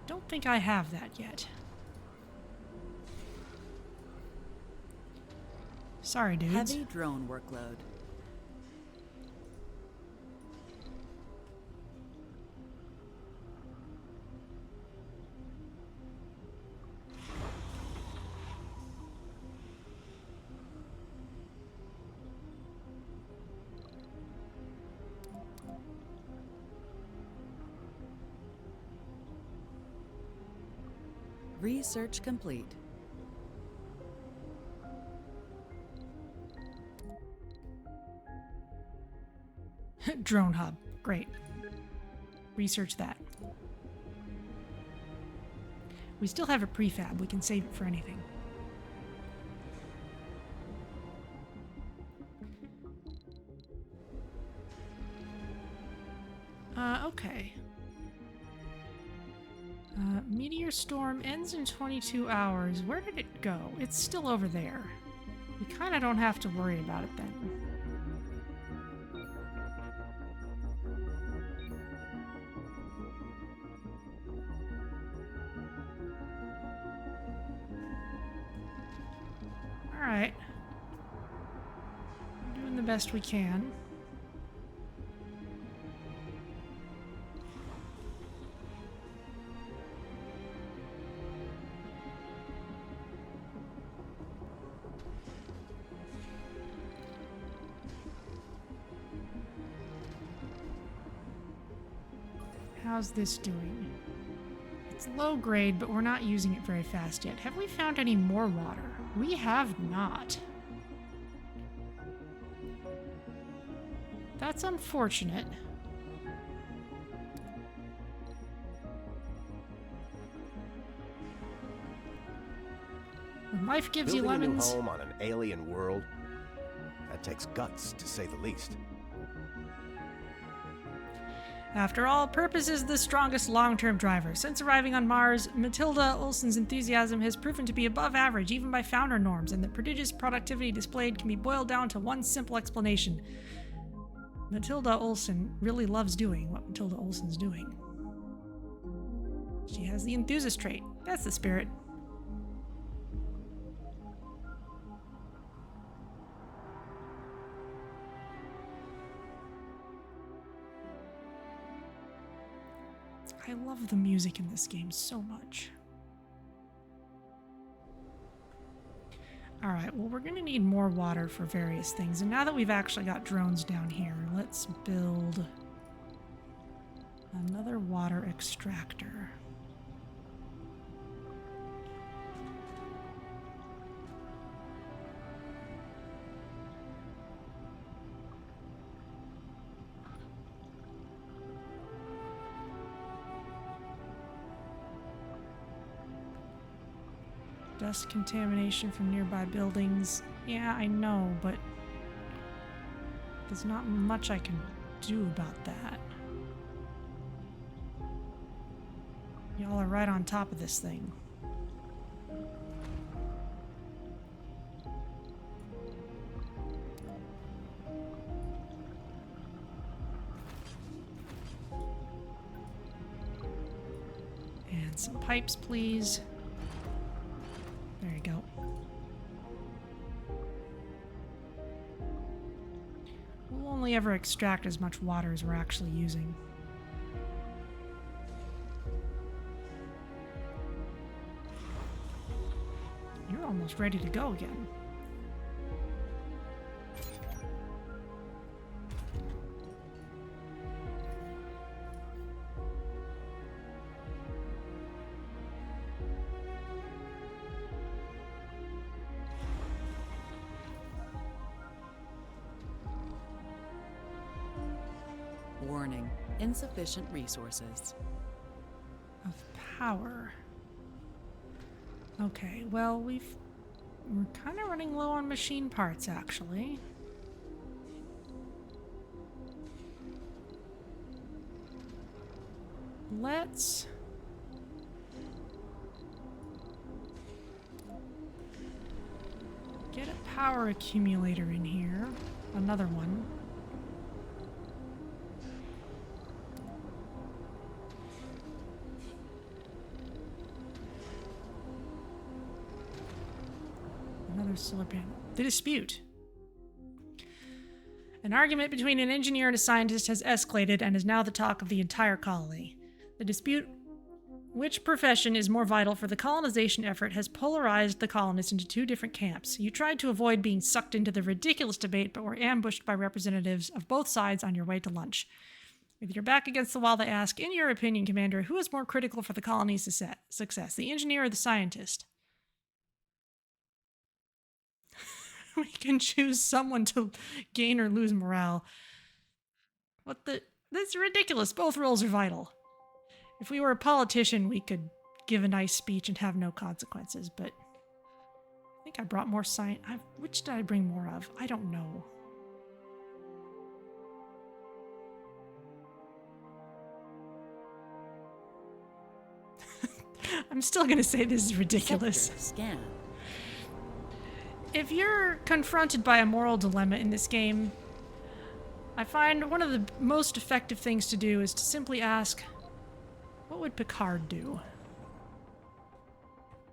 Don't think I have that yet. Sorry, dudes. Heavy drone workload. Research complete. Drone hub. Great. Research that. We still have a prefab. We can save it for anything. Okay. Meteor storm ends in 22 hours. Where did it go? It's still over there. We kind of don't have to worry about it then. Alright. We're doing the best we can. How's this doing? It's low grade, but we're not using it very fast yet. Have we found any more water? We have not. That's unfortunate. When life gives you Building lemons. a new home on an alien world, that takes guts, to say the least. After all, purpose is the strongest long-term driver. Since arriving on Mars, Matilda Olsen's enthusiasm has proven to be above average, even by founder norms, and the prodigious productivity displayed can be boiled down to one simple explanation. Matilda Olsen really loves doing what Matilda Olsen's doing. She has the enthusiast trait. That's the spirit. I love the music in this game so much. Alright, well, we're gonna need more water for various things. And now that we've actually got drones down here, let's build another water extractor. Dust contamination from nearby buildings. Yeah, I know, but there's not much I can do about that. Y'all are right on top of this thing. And some pipes, please. There you go. We'll only ever extract as much water as we're actually using. You're almost ready to go again. Warning, insufficient resources. Of power. Okay, well, we're kind of running low on machine parts, actually. Let's get a power accumulator in here. Another one. Another solar panel. The dispute. An argument between an engineer and a scientist has escalated and is now the talk of the entire colony. The dispute, which profession is more vital for the colonization effort, has polarized the colonists into two different camps. You tried to avoid being sucked into the ridiculous debate, but were ambushed by representatives of both sides on your way to lunch. With your back against the wall, they ask, in your opinion, Commander, who is more critical for the colony's success, the engineer or the scientist? We can choose someone to gain or lose morale. That's ridiculous. Both roles are vital. If we were a politician, we could give a nice speech and have no consequences, but I think I brought more science. Which did I bring more of? I don't know. I'm still going to say this is ridiculous. Sector scan. If you're confronted by a moral dilemma in this game, I find one of the most effective things to do is to simply ask, what would Picard do?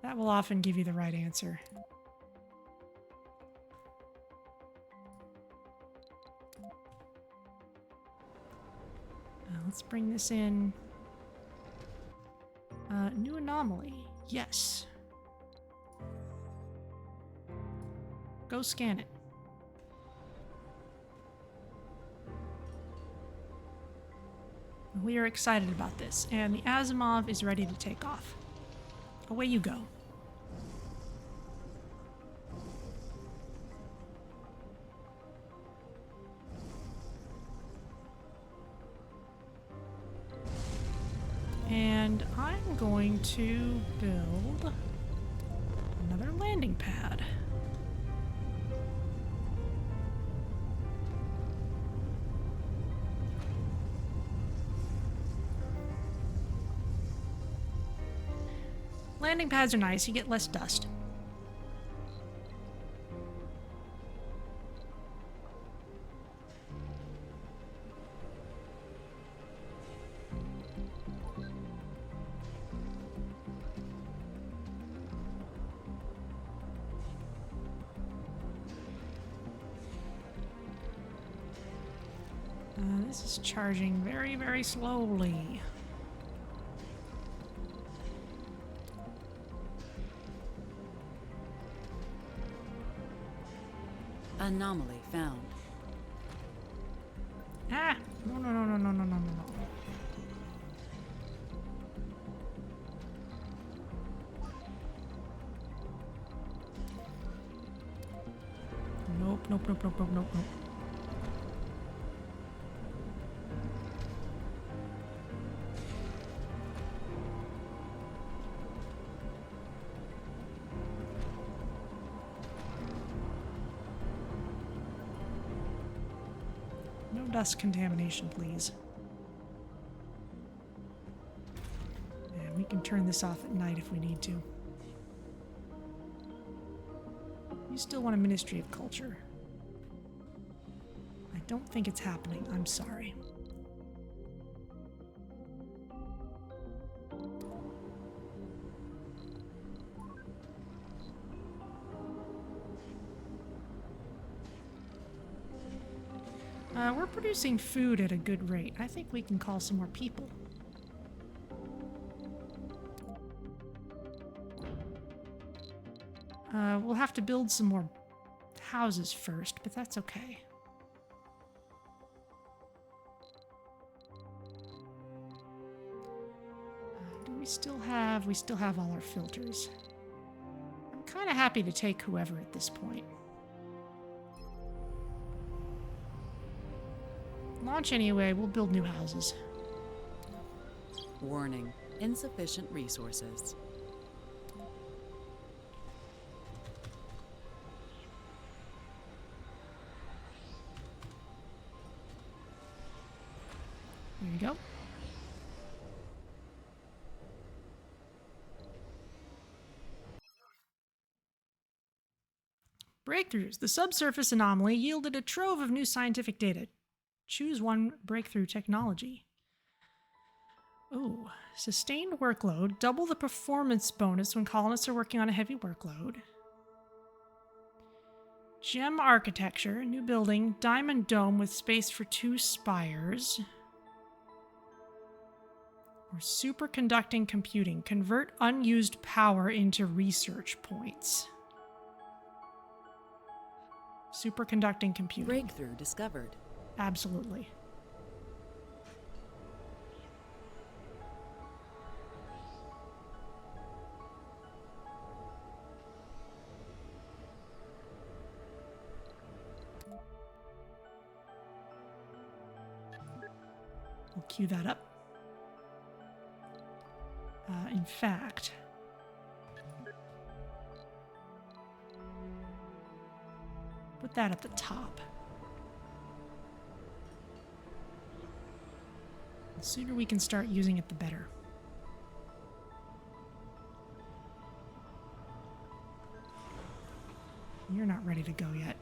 That will often give you the right answer. Let's bring this in. New anomaly. Yes. Go scan it. We are excited about this, and the Asimov is ready to take off. Away you go. And I'm going to build another landing pad. Landing pads are nice, you get less dust. This is charging very, very slowly. Anomaly found. Ah! No, no, no, no, no, no, no, no, no. Nope, nope, nope, nope, nope, nope, nope. No dust contamination, please. And we can turn this off at night if we need to. You still want a Ministry of Culture. I don't think it's happening. I'm sorry. We're producing food at a good rate. I think we can call some more people. We'll have to build some more houses first, but that's okay. Do we still have... We still have all our filters. I'm kind of happy to take whoever at this point. Launch anyway, we'll build new houses. Warning. Insufficient resources. There you go. Breakthroughs. The subsurface anomaly yielded a trove of new scientific data. Choose one breakthrough technology. Oh, sustained workload. Double the performance bonus when colonists are working on a heavy workload. Gem architecture. New building. Diamond dome with space for 2 spires. Or superconducting computing. Convert unused power into research points. Superconducting computing. Breakthrough discovered. Absolutely. We'll queue that up. In fact, put that at the top. The sooner we can start using it, the better. You're not ready to go yet.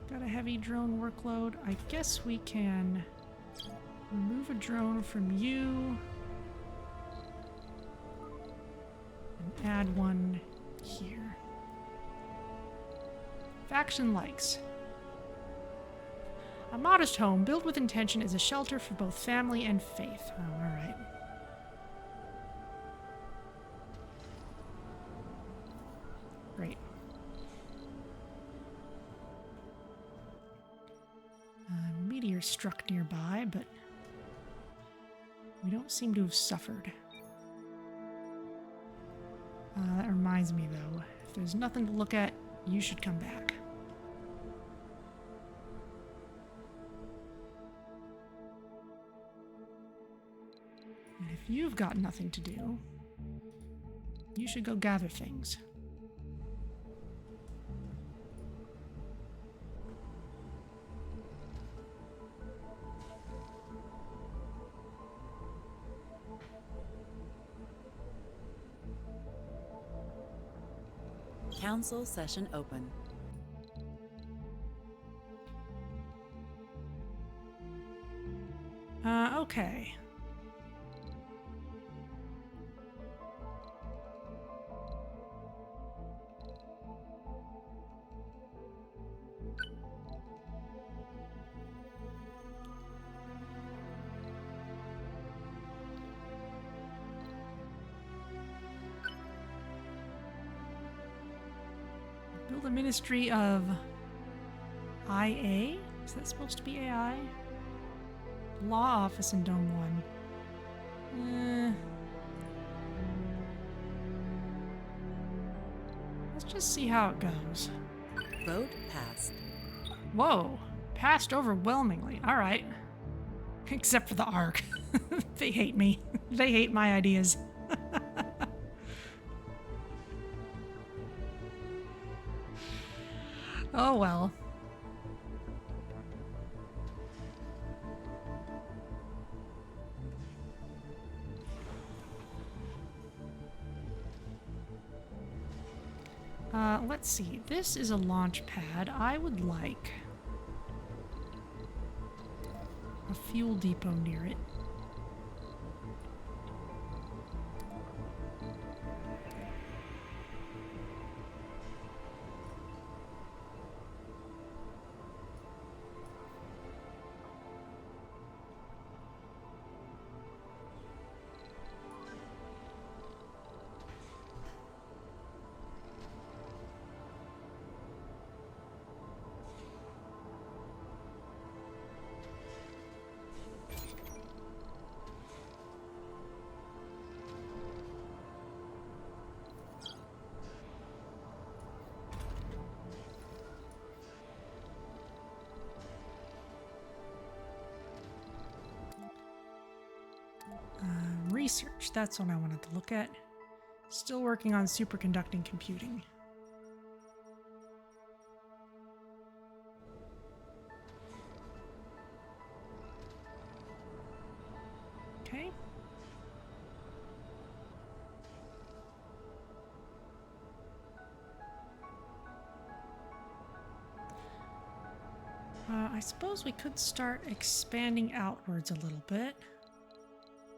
Got a heavy drone workload. I guess we can remove a drone from you and add one here. Faction likes. A modest home built with intention is a shelter for both family and faith. Oh, alright. Great. Meteor struck nearby, but we don't seem to have suffered. That reminds me, though. If there's nothing to look at, you should come back. And if you've got nothing to do, you should go gather things. Council session open. Okay. the Ministry of IA? Is that supposed to be AI? Law Office in Dome 1. Let's just see how it goes. Vote passed. Whoa. Passed overwhelmingly. Alright. Except for the ARC. They hate me. They hate my ideas. Oh well. Let's see. This is a launch pad. I would like a fuel depot near it. Research, that's what I wanted to look at. Still working on superconducting computing. Okay. I suppose we could start expanding outwards a little bit.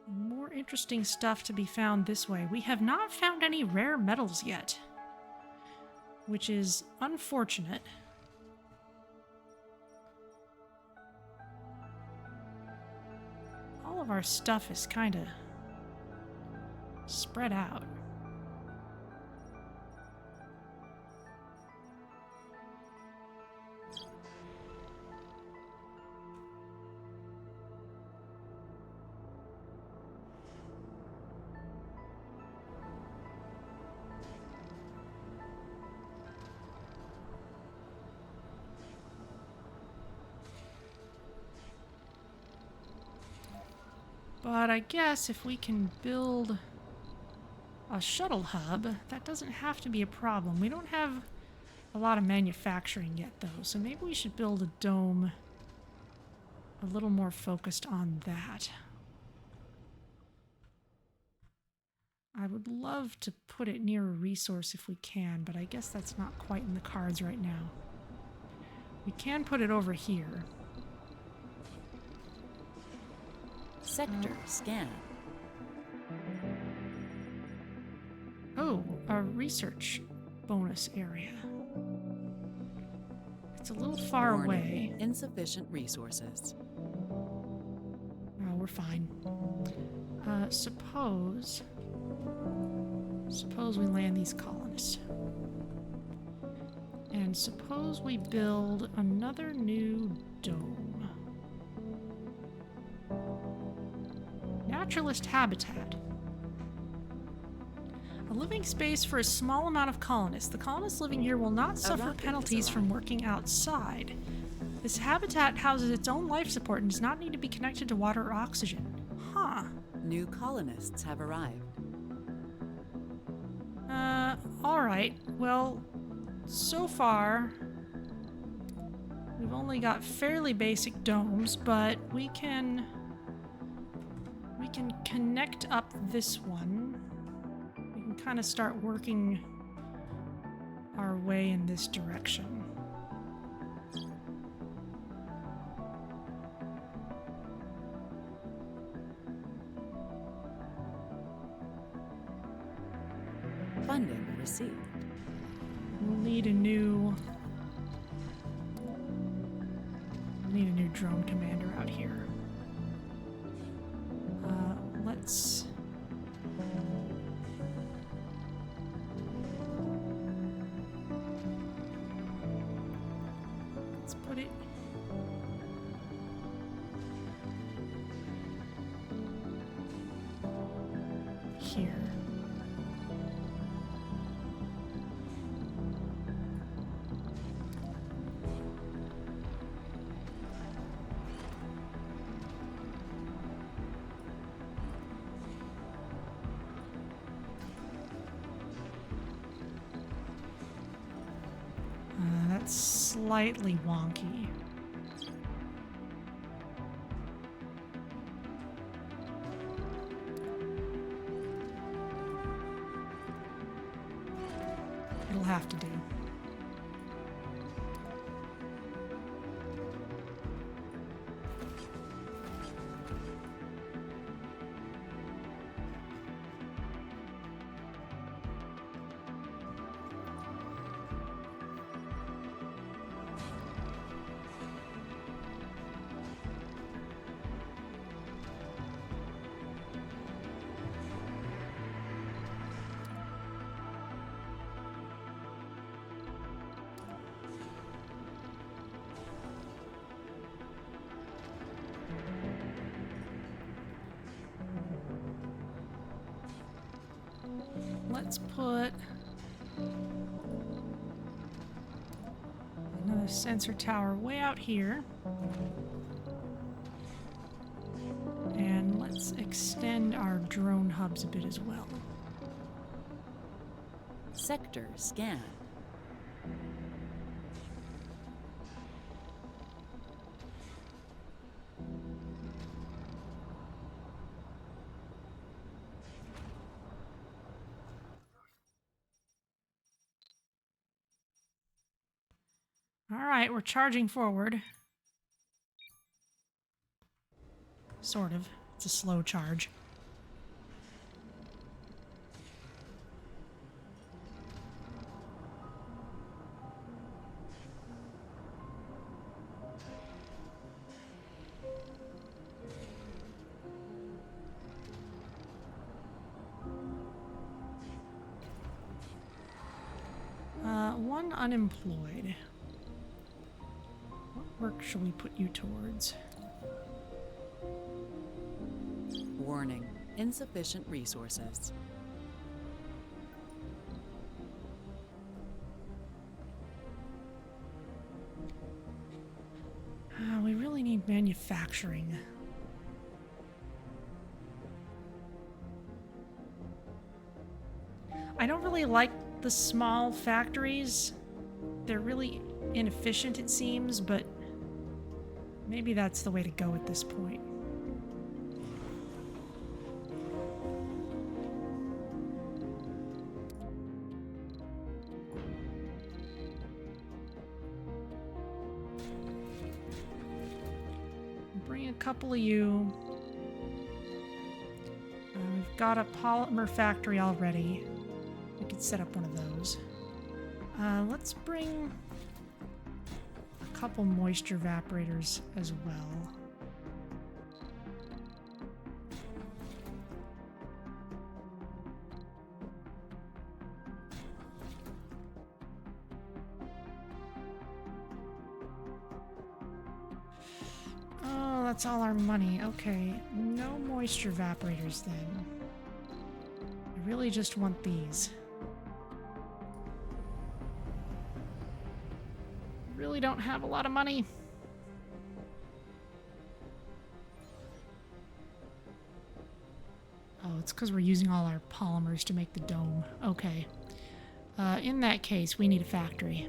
More interesting stuff to be found this way. We have not found any rare metals yet, which is unfortunate. All of our stuff is kind of spread out. But I guess if we can build a shuttle hub, that doesn't have to be a problem. We don't have a lot of manufacturing yet, though, so maybe we should build a dome a little more focused on that. I would love to put it near a resource if we can, but I guess that's not quite in the cards right now. We can put it over here. Sector scan. Oh, a research bonus area. It's a little far Warning, away. Insufficient resources. Oh, we're fine. Suppose we land these colonists. And suppose we build another new dome. Naturalist habitat. A living space for a small amount of colonists. The colonists living here will not suffer rocket penalties has from working outside. This habitat houses its own life support and does not need to be connected to water or oxygen. Huh. New colonists have arrived. Alright. Well, so far, we've only got fairly basic domes, but we can connect up this one. We can kind of start working our way in this direction. Funding received. We'll need a new drone commander out here. Let's here. That's slightly wonky. It'll have to do. Let's put another sensor tower way out here. And let's extend our drone hubs a bit as well. Sector scan. All right, we're charging forward. Sort of. It's a slow charge. One unemployed. What work shall we put you towards? Warning, insufficient resources. We really need manufacturing. I don't really like the small factories. They're really inefficient, it seems, but maybe that's the way to go at this point. Bring a couple of you. We've got a polymer factory already. We could set up one of those. Let's bring a couple moisture evaporators as well. Oh, that's all our money. Okay, no moisture evaporators then. I really just want these. Really don't have a lot of money. Oh, it's because we're using all our polymers to make the dome. Okay. In that case, we need a factory.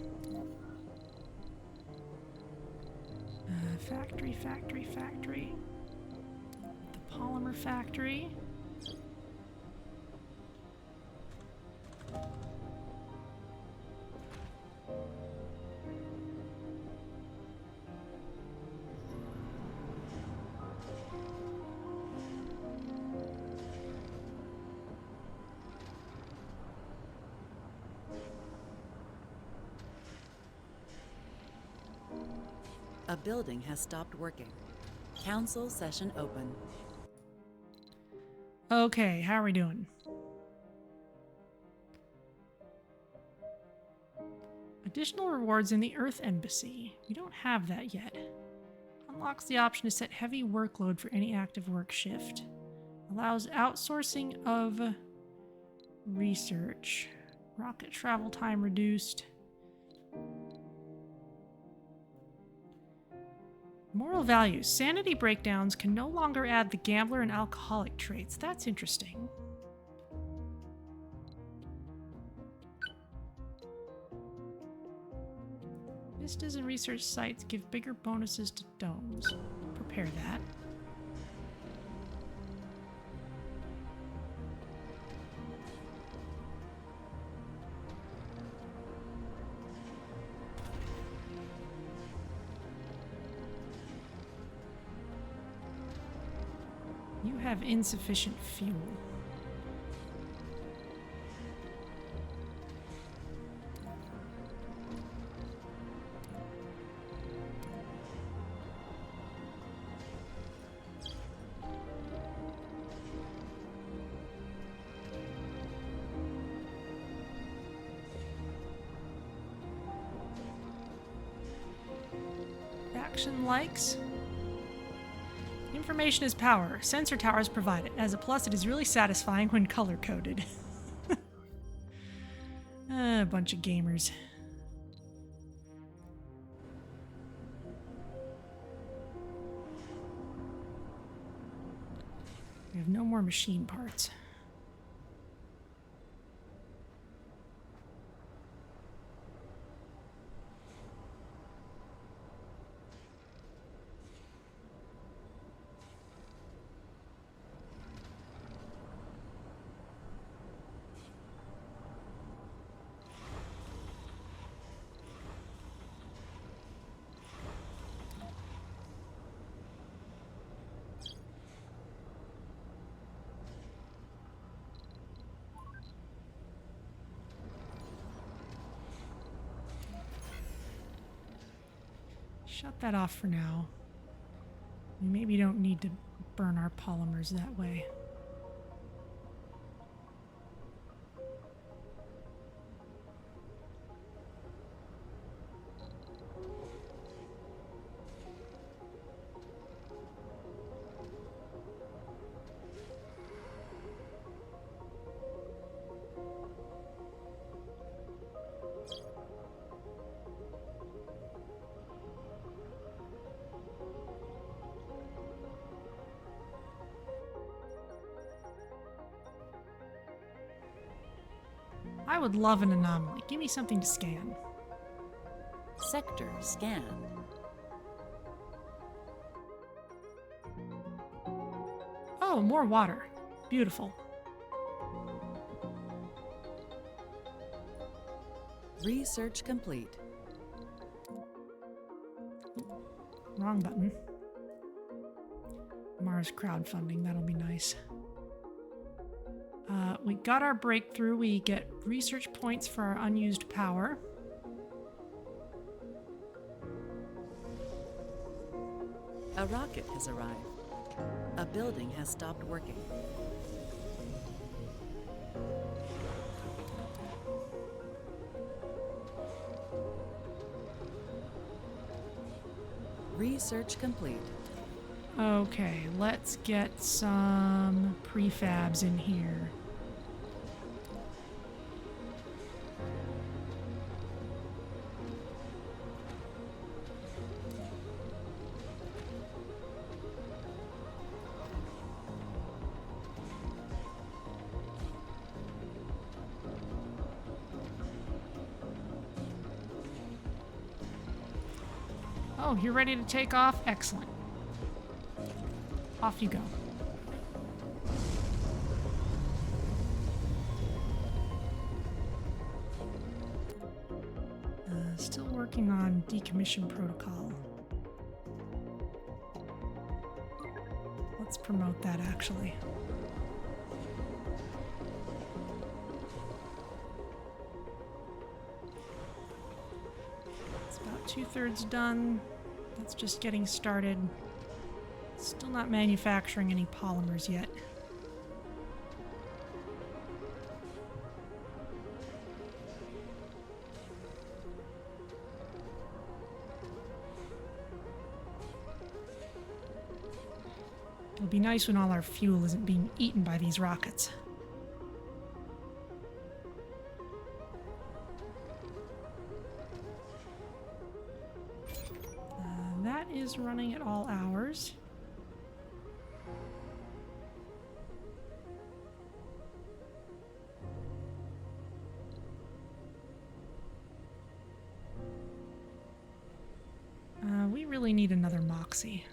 Factory. The polymer factory. A building has stopped working. Council session open. Okay, how are we doing? Additional rewards in the Earth Embassy. We don't have that yet. Unlocks the option to set heavy workload for any active work shift. Allows outsourcing of Research. Rocket travel time reduced. Moral values. Sanity breakdowns can no longer add the gambler and alcoholic traits. That's interesting. Vistas and research sites give bigger bonuses to domes. Prepare that. You have insufficient fuel. Faction likes. Information is power. Sensor towers provide it. As a plus, it is really satisfying when color-coded. A bunch of gamers. We have no more machine parts. Shut that off for now. We maybe don't need to burn our polymers that way. I would love an anomaly. Give me something to scan. Sector scanned. Oh, more water. Beautiful. Research complete. Wrong button. Mars crowdfunding. That'll be nice. We got our breakthrough. We get research points for our unused power. A rocket has arrived. A building has stopped working. Research complete. Okay, let's get some prefabs in here. Oh, you're ready to take off? Excellent. Off you go. Still working on decommission protocol. Let's promote that actually. It's about 2/3 done. That's just getting started. Still not manufacturing any polymers yet. It'll be nice when all our fuel isn't being eaten by these rockets. is running at all hours. We really need another Moxie.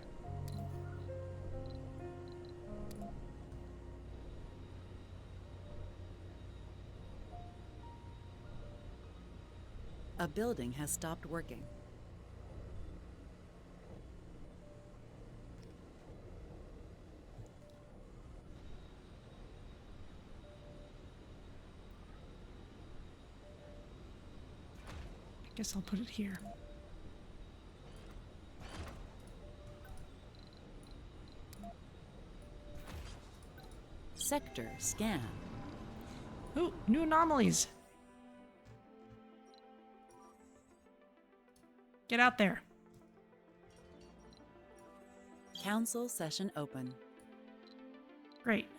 A building has stopped working. I guess I'll put it here. Sector scan. Ooh, new anomalies. Get out there. Council session open. Great.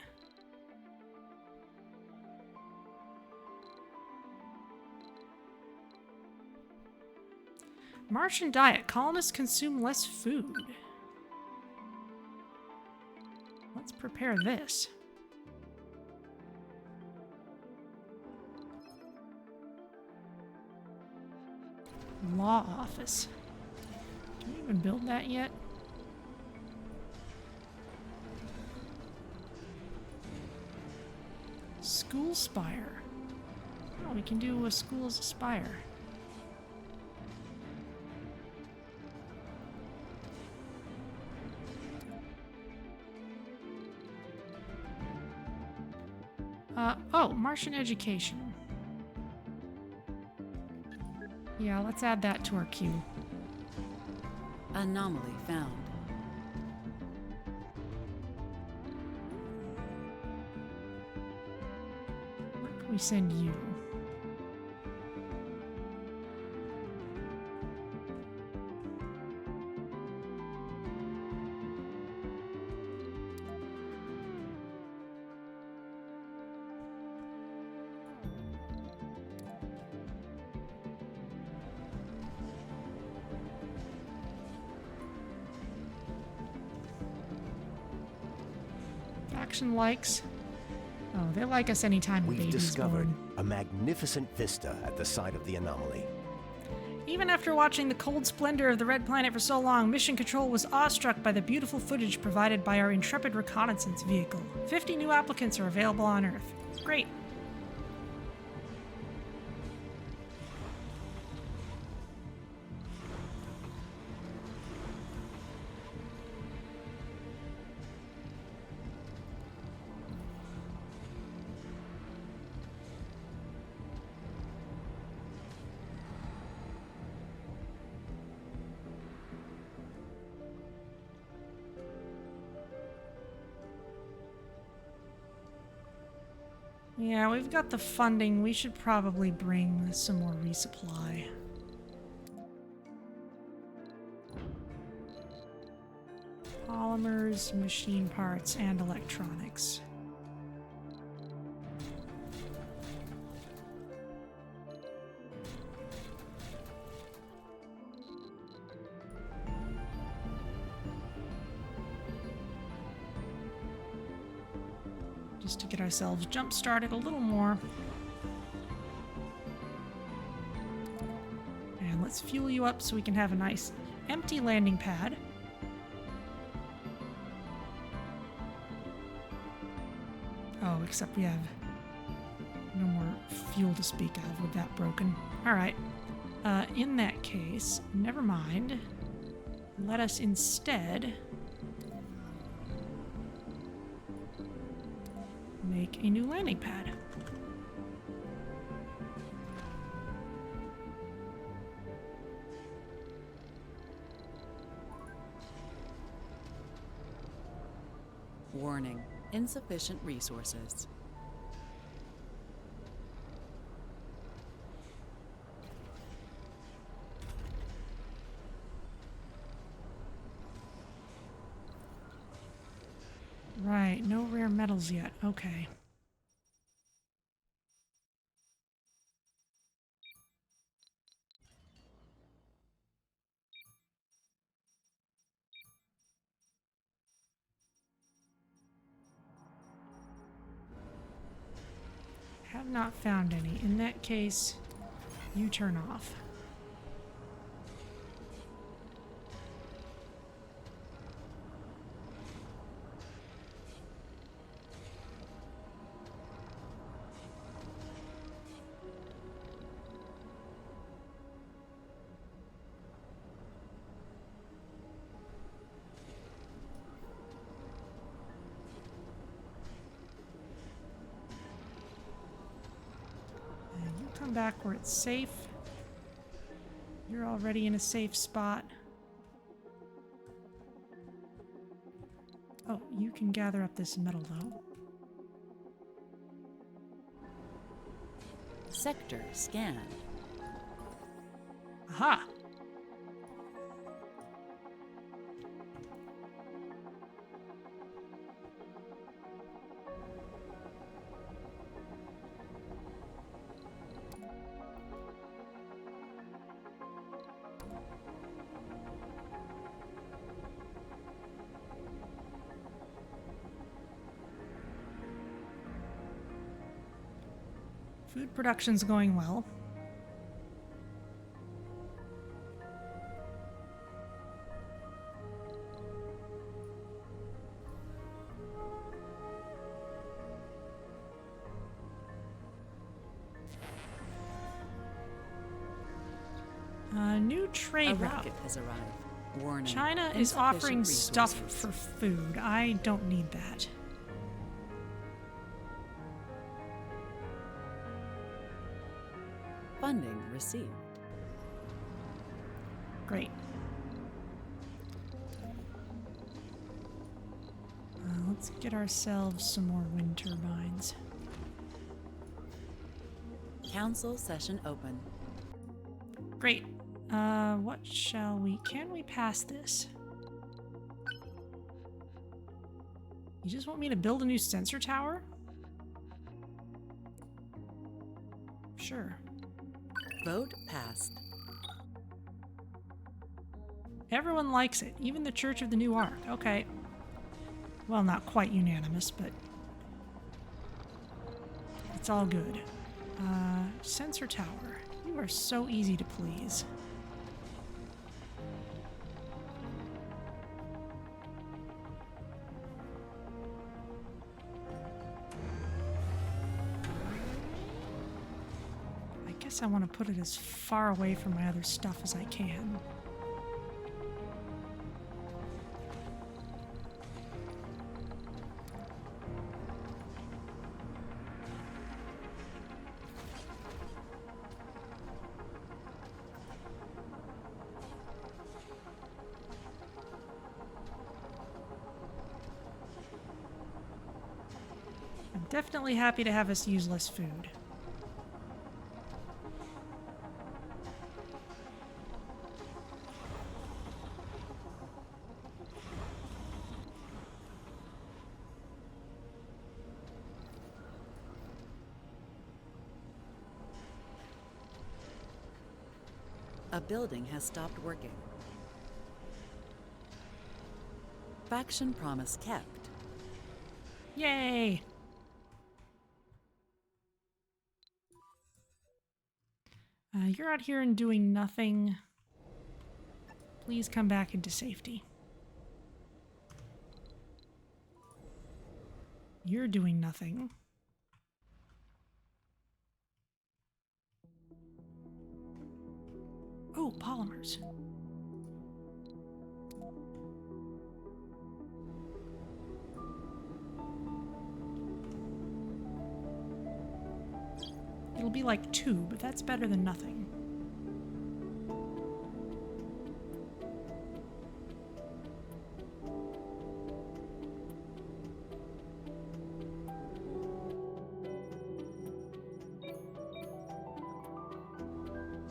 Martian diet. Colonists consume less food. Let's prepare this. Law office. Can we even build that yet? School spire. Oh, we can do a school as a spire. Oh, Martian education. Yeah, let's add that to our queue. Anomaly found. Where can we send you? Faction likes. Oh, they like us anytime a We've baby's discovered born. a magnificent vista at the site of the anomaly. Even after watching the cold splendor of the Red Planet for so long, Mission Control was awestruck by the beautiful footage provided by our intrepid reconnaissance vehicle. 50 new applicants are available on Earth. Great. Yeah, we've got the funding. We should probably bring some more resupply. Polymers, machine parts, and electronics. Just to get ourselves jump-started a little more. And let's fuel you up so we can have a nice empty landing pad. Oh, except we have no more fuel to speak of with that broken. Alright. In that case, never mind. Let us instead make a new landing pad. Warning, insufficient resources. Right, no rare metals yet. Okay. Have not found any. In that case, you turn off. Come back where it's safe. You're already in a safe spot. Oh, you can gather up this metal though. Sector scanned. Aha! Food production's going well. New trade A route. rocket has arrived. Warning. China is Insufficient offering stuff resources. for food. I don't need that. Funding received. Great. Let's get ourselves some more wind turbines. Council session open. Great. What shall we... Can we pass this? You just want me to build a new sensor tower? Sure. Vote passed. Everyone likes it, even the Church of the New Ark. Okay. Well, not quite unanimous, but it's all good. Sensor tower. You are so easy to please. I guess I want to put it as far away from my other stuff as I can. I'm definitely happy to have us use less food. A building has stopped working. Faction promise kept. Yay! You're out here and doing nothing. Please come back into safety. You're doing nothing. Oh, polymers. It'll be like 2, but that's better than nothing.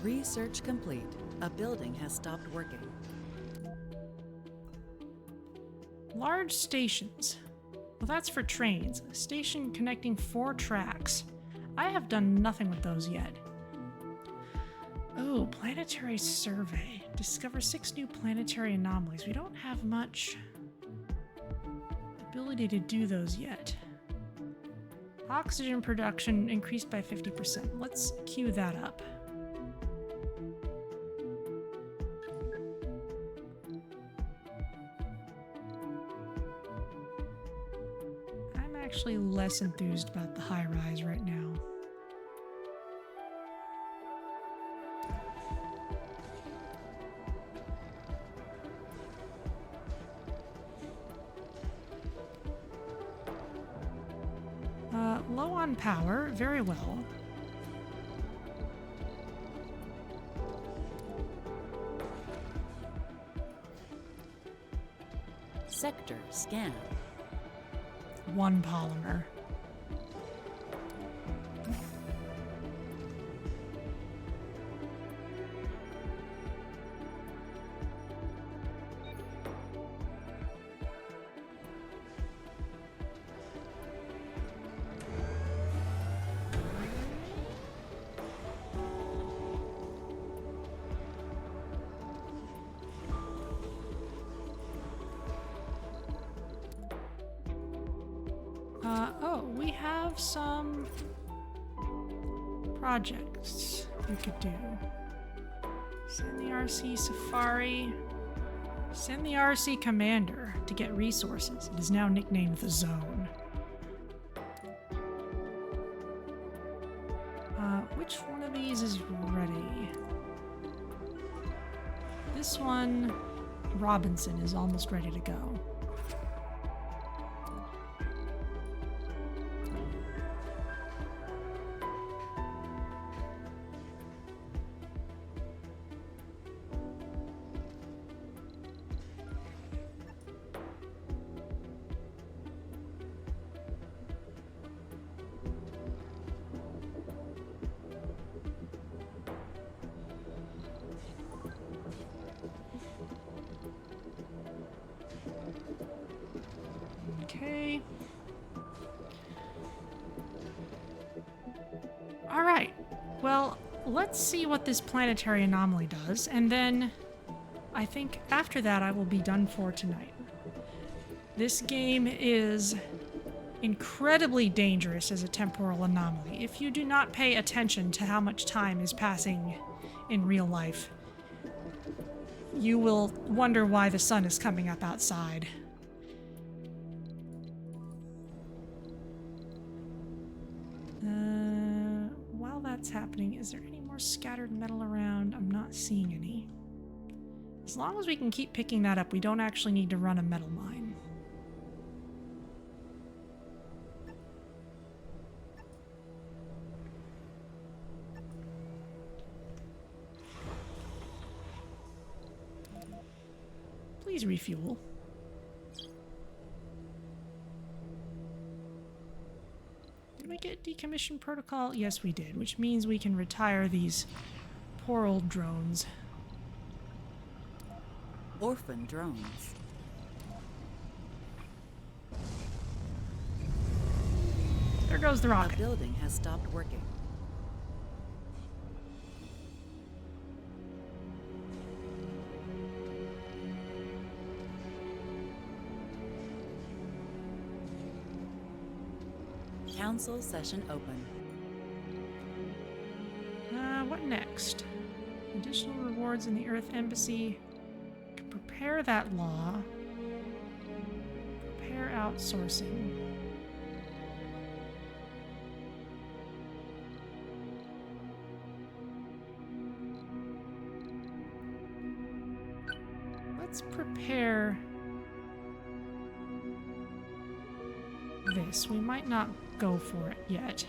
Research complete. A building has stopped working. Large stations. Well, that's for trains. A station connecting 4 tracks. I have done nothing with those yet. Oh, planetary survey. Discover 6 new planetary anomalies. We don't have much ability to do those yet. Oxygen production increased by 50%. Let's queue that up. I'm actually less enthused about the high rise right now. Low on power, very well. Sector scan. One polymer. Oh, we have some projects we could do. Send the RC Safari. Send the RC Commander to get resources. It is now nicknamed the Zone. Which one of these is ready? This one, Robinson, is almost ready to go. Okay. All right. Well, let's see what this planetary anomaly does, and then I think after that I will be done for tonight. This game is incredibly dangerous as a temporal anomaly. If you do not pay attention to how much time is passing in real life, you will wonder why the sun is coming up outside. While that's happening, is there any more scattered metal around? I'm not seeing any. As long as we can keep picking that up, we don't actually need to run a metal mine. Please refuel. Did we get decommission protocol? Yes, we did, which means we can retire these poor old drones. Orphan drones. There goes the The rocket. building has stopped working. Council session open. What next? Additional rewards in the Earth Embassy. Prepare that law. Prepare outsourcing. Let's prepare this. We might not go for it yet.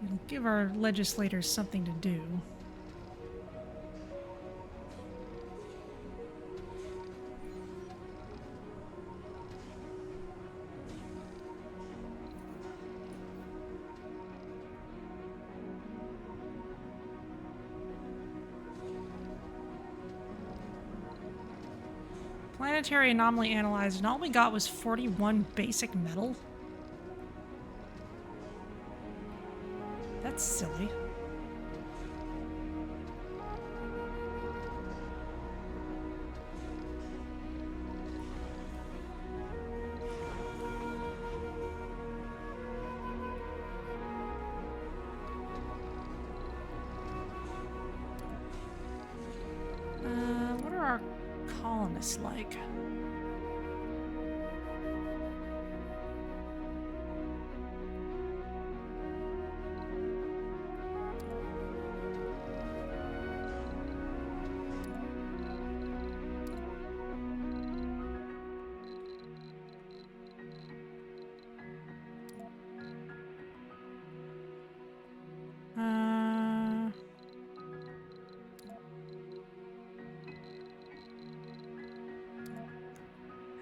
It'll give our legislators something to do. Planetary anomaly analyzed, and all we got was 41 basic metal. That's silly. this like?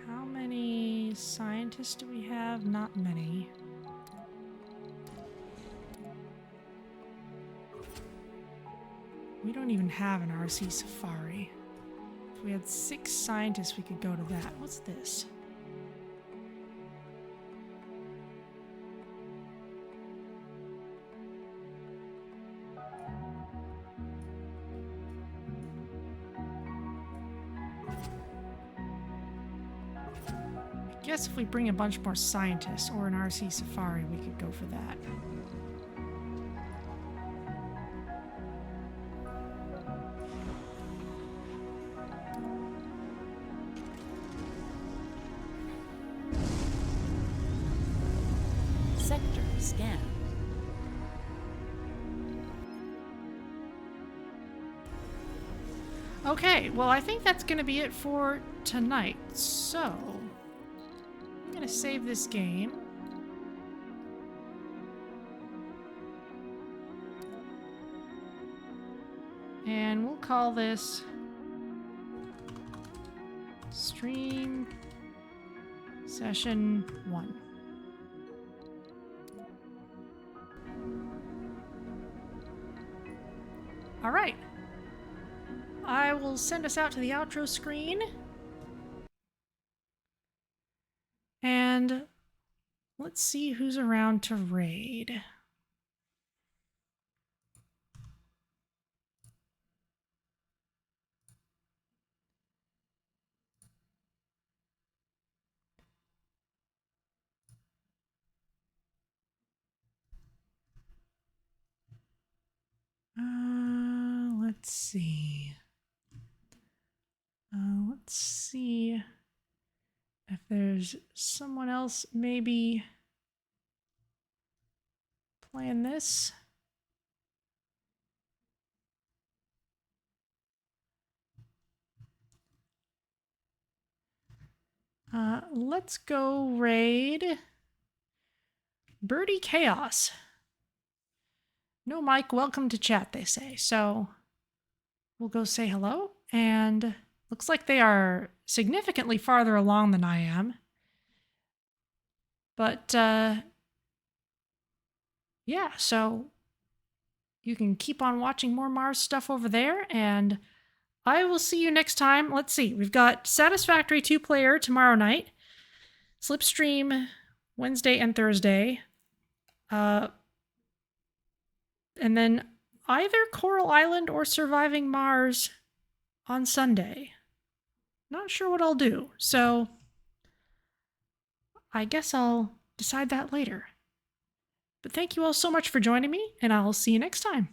How many scientists do we have? Not many. We don't even have an RC Safari. If we had 6 scientists, we could go to that. What's this? I guess if we bring a bunch more scientists or an RC Safari, we could go for that. Sector scan. Okay, well, I think that's going to be it for tonight. So, I'm going to save this game. And we'll call this Stream Session 1. All right. I will send us out to the outro screen. And let's see who's around to raid. Let's see. Let's see if there's someone else maybe playing this. Let's go raid Birdie Chaos. No Mike, welcome to chat, they say. So we'll go say hello, and looks like they are significantly farther along than I am. But yeah, so you can keep on watching more Mars stuff over there, and I will see you next time. Let's see, we've got Satisfactory 2-player tomorrow night, Slipstream Wednesday and Thursday, and then either Coral Island or Surviving Mars on Sunday. Not sure what I'll do, so I guess I'll decide that later. But thank you all so much for joining me, and I'll see you next time.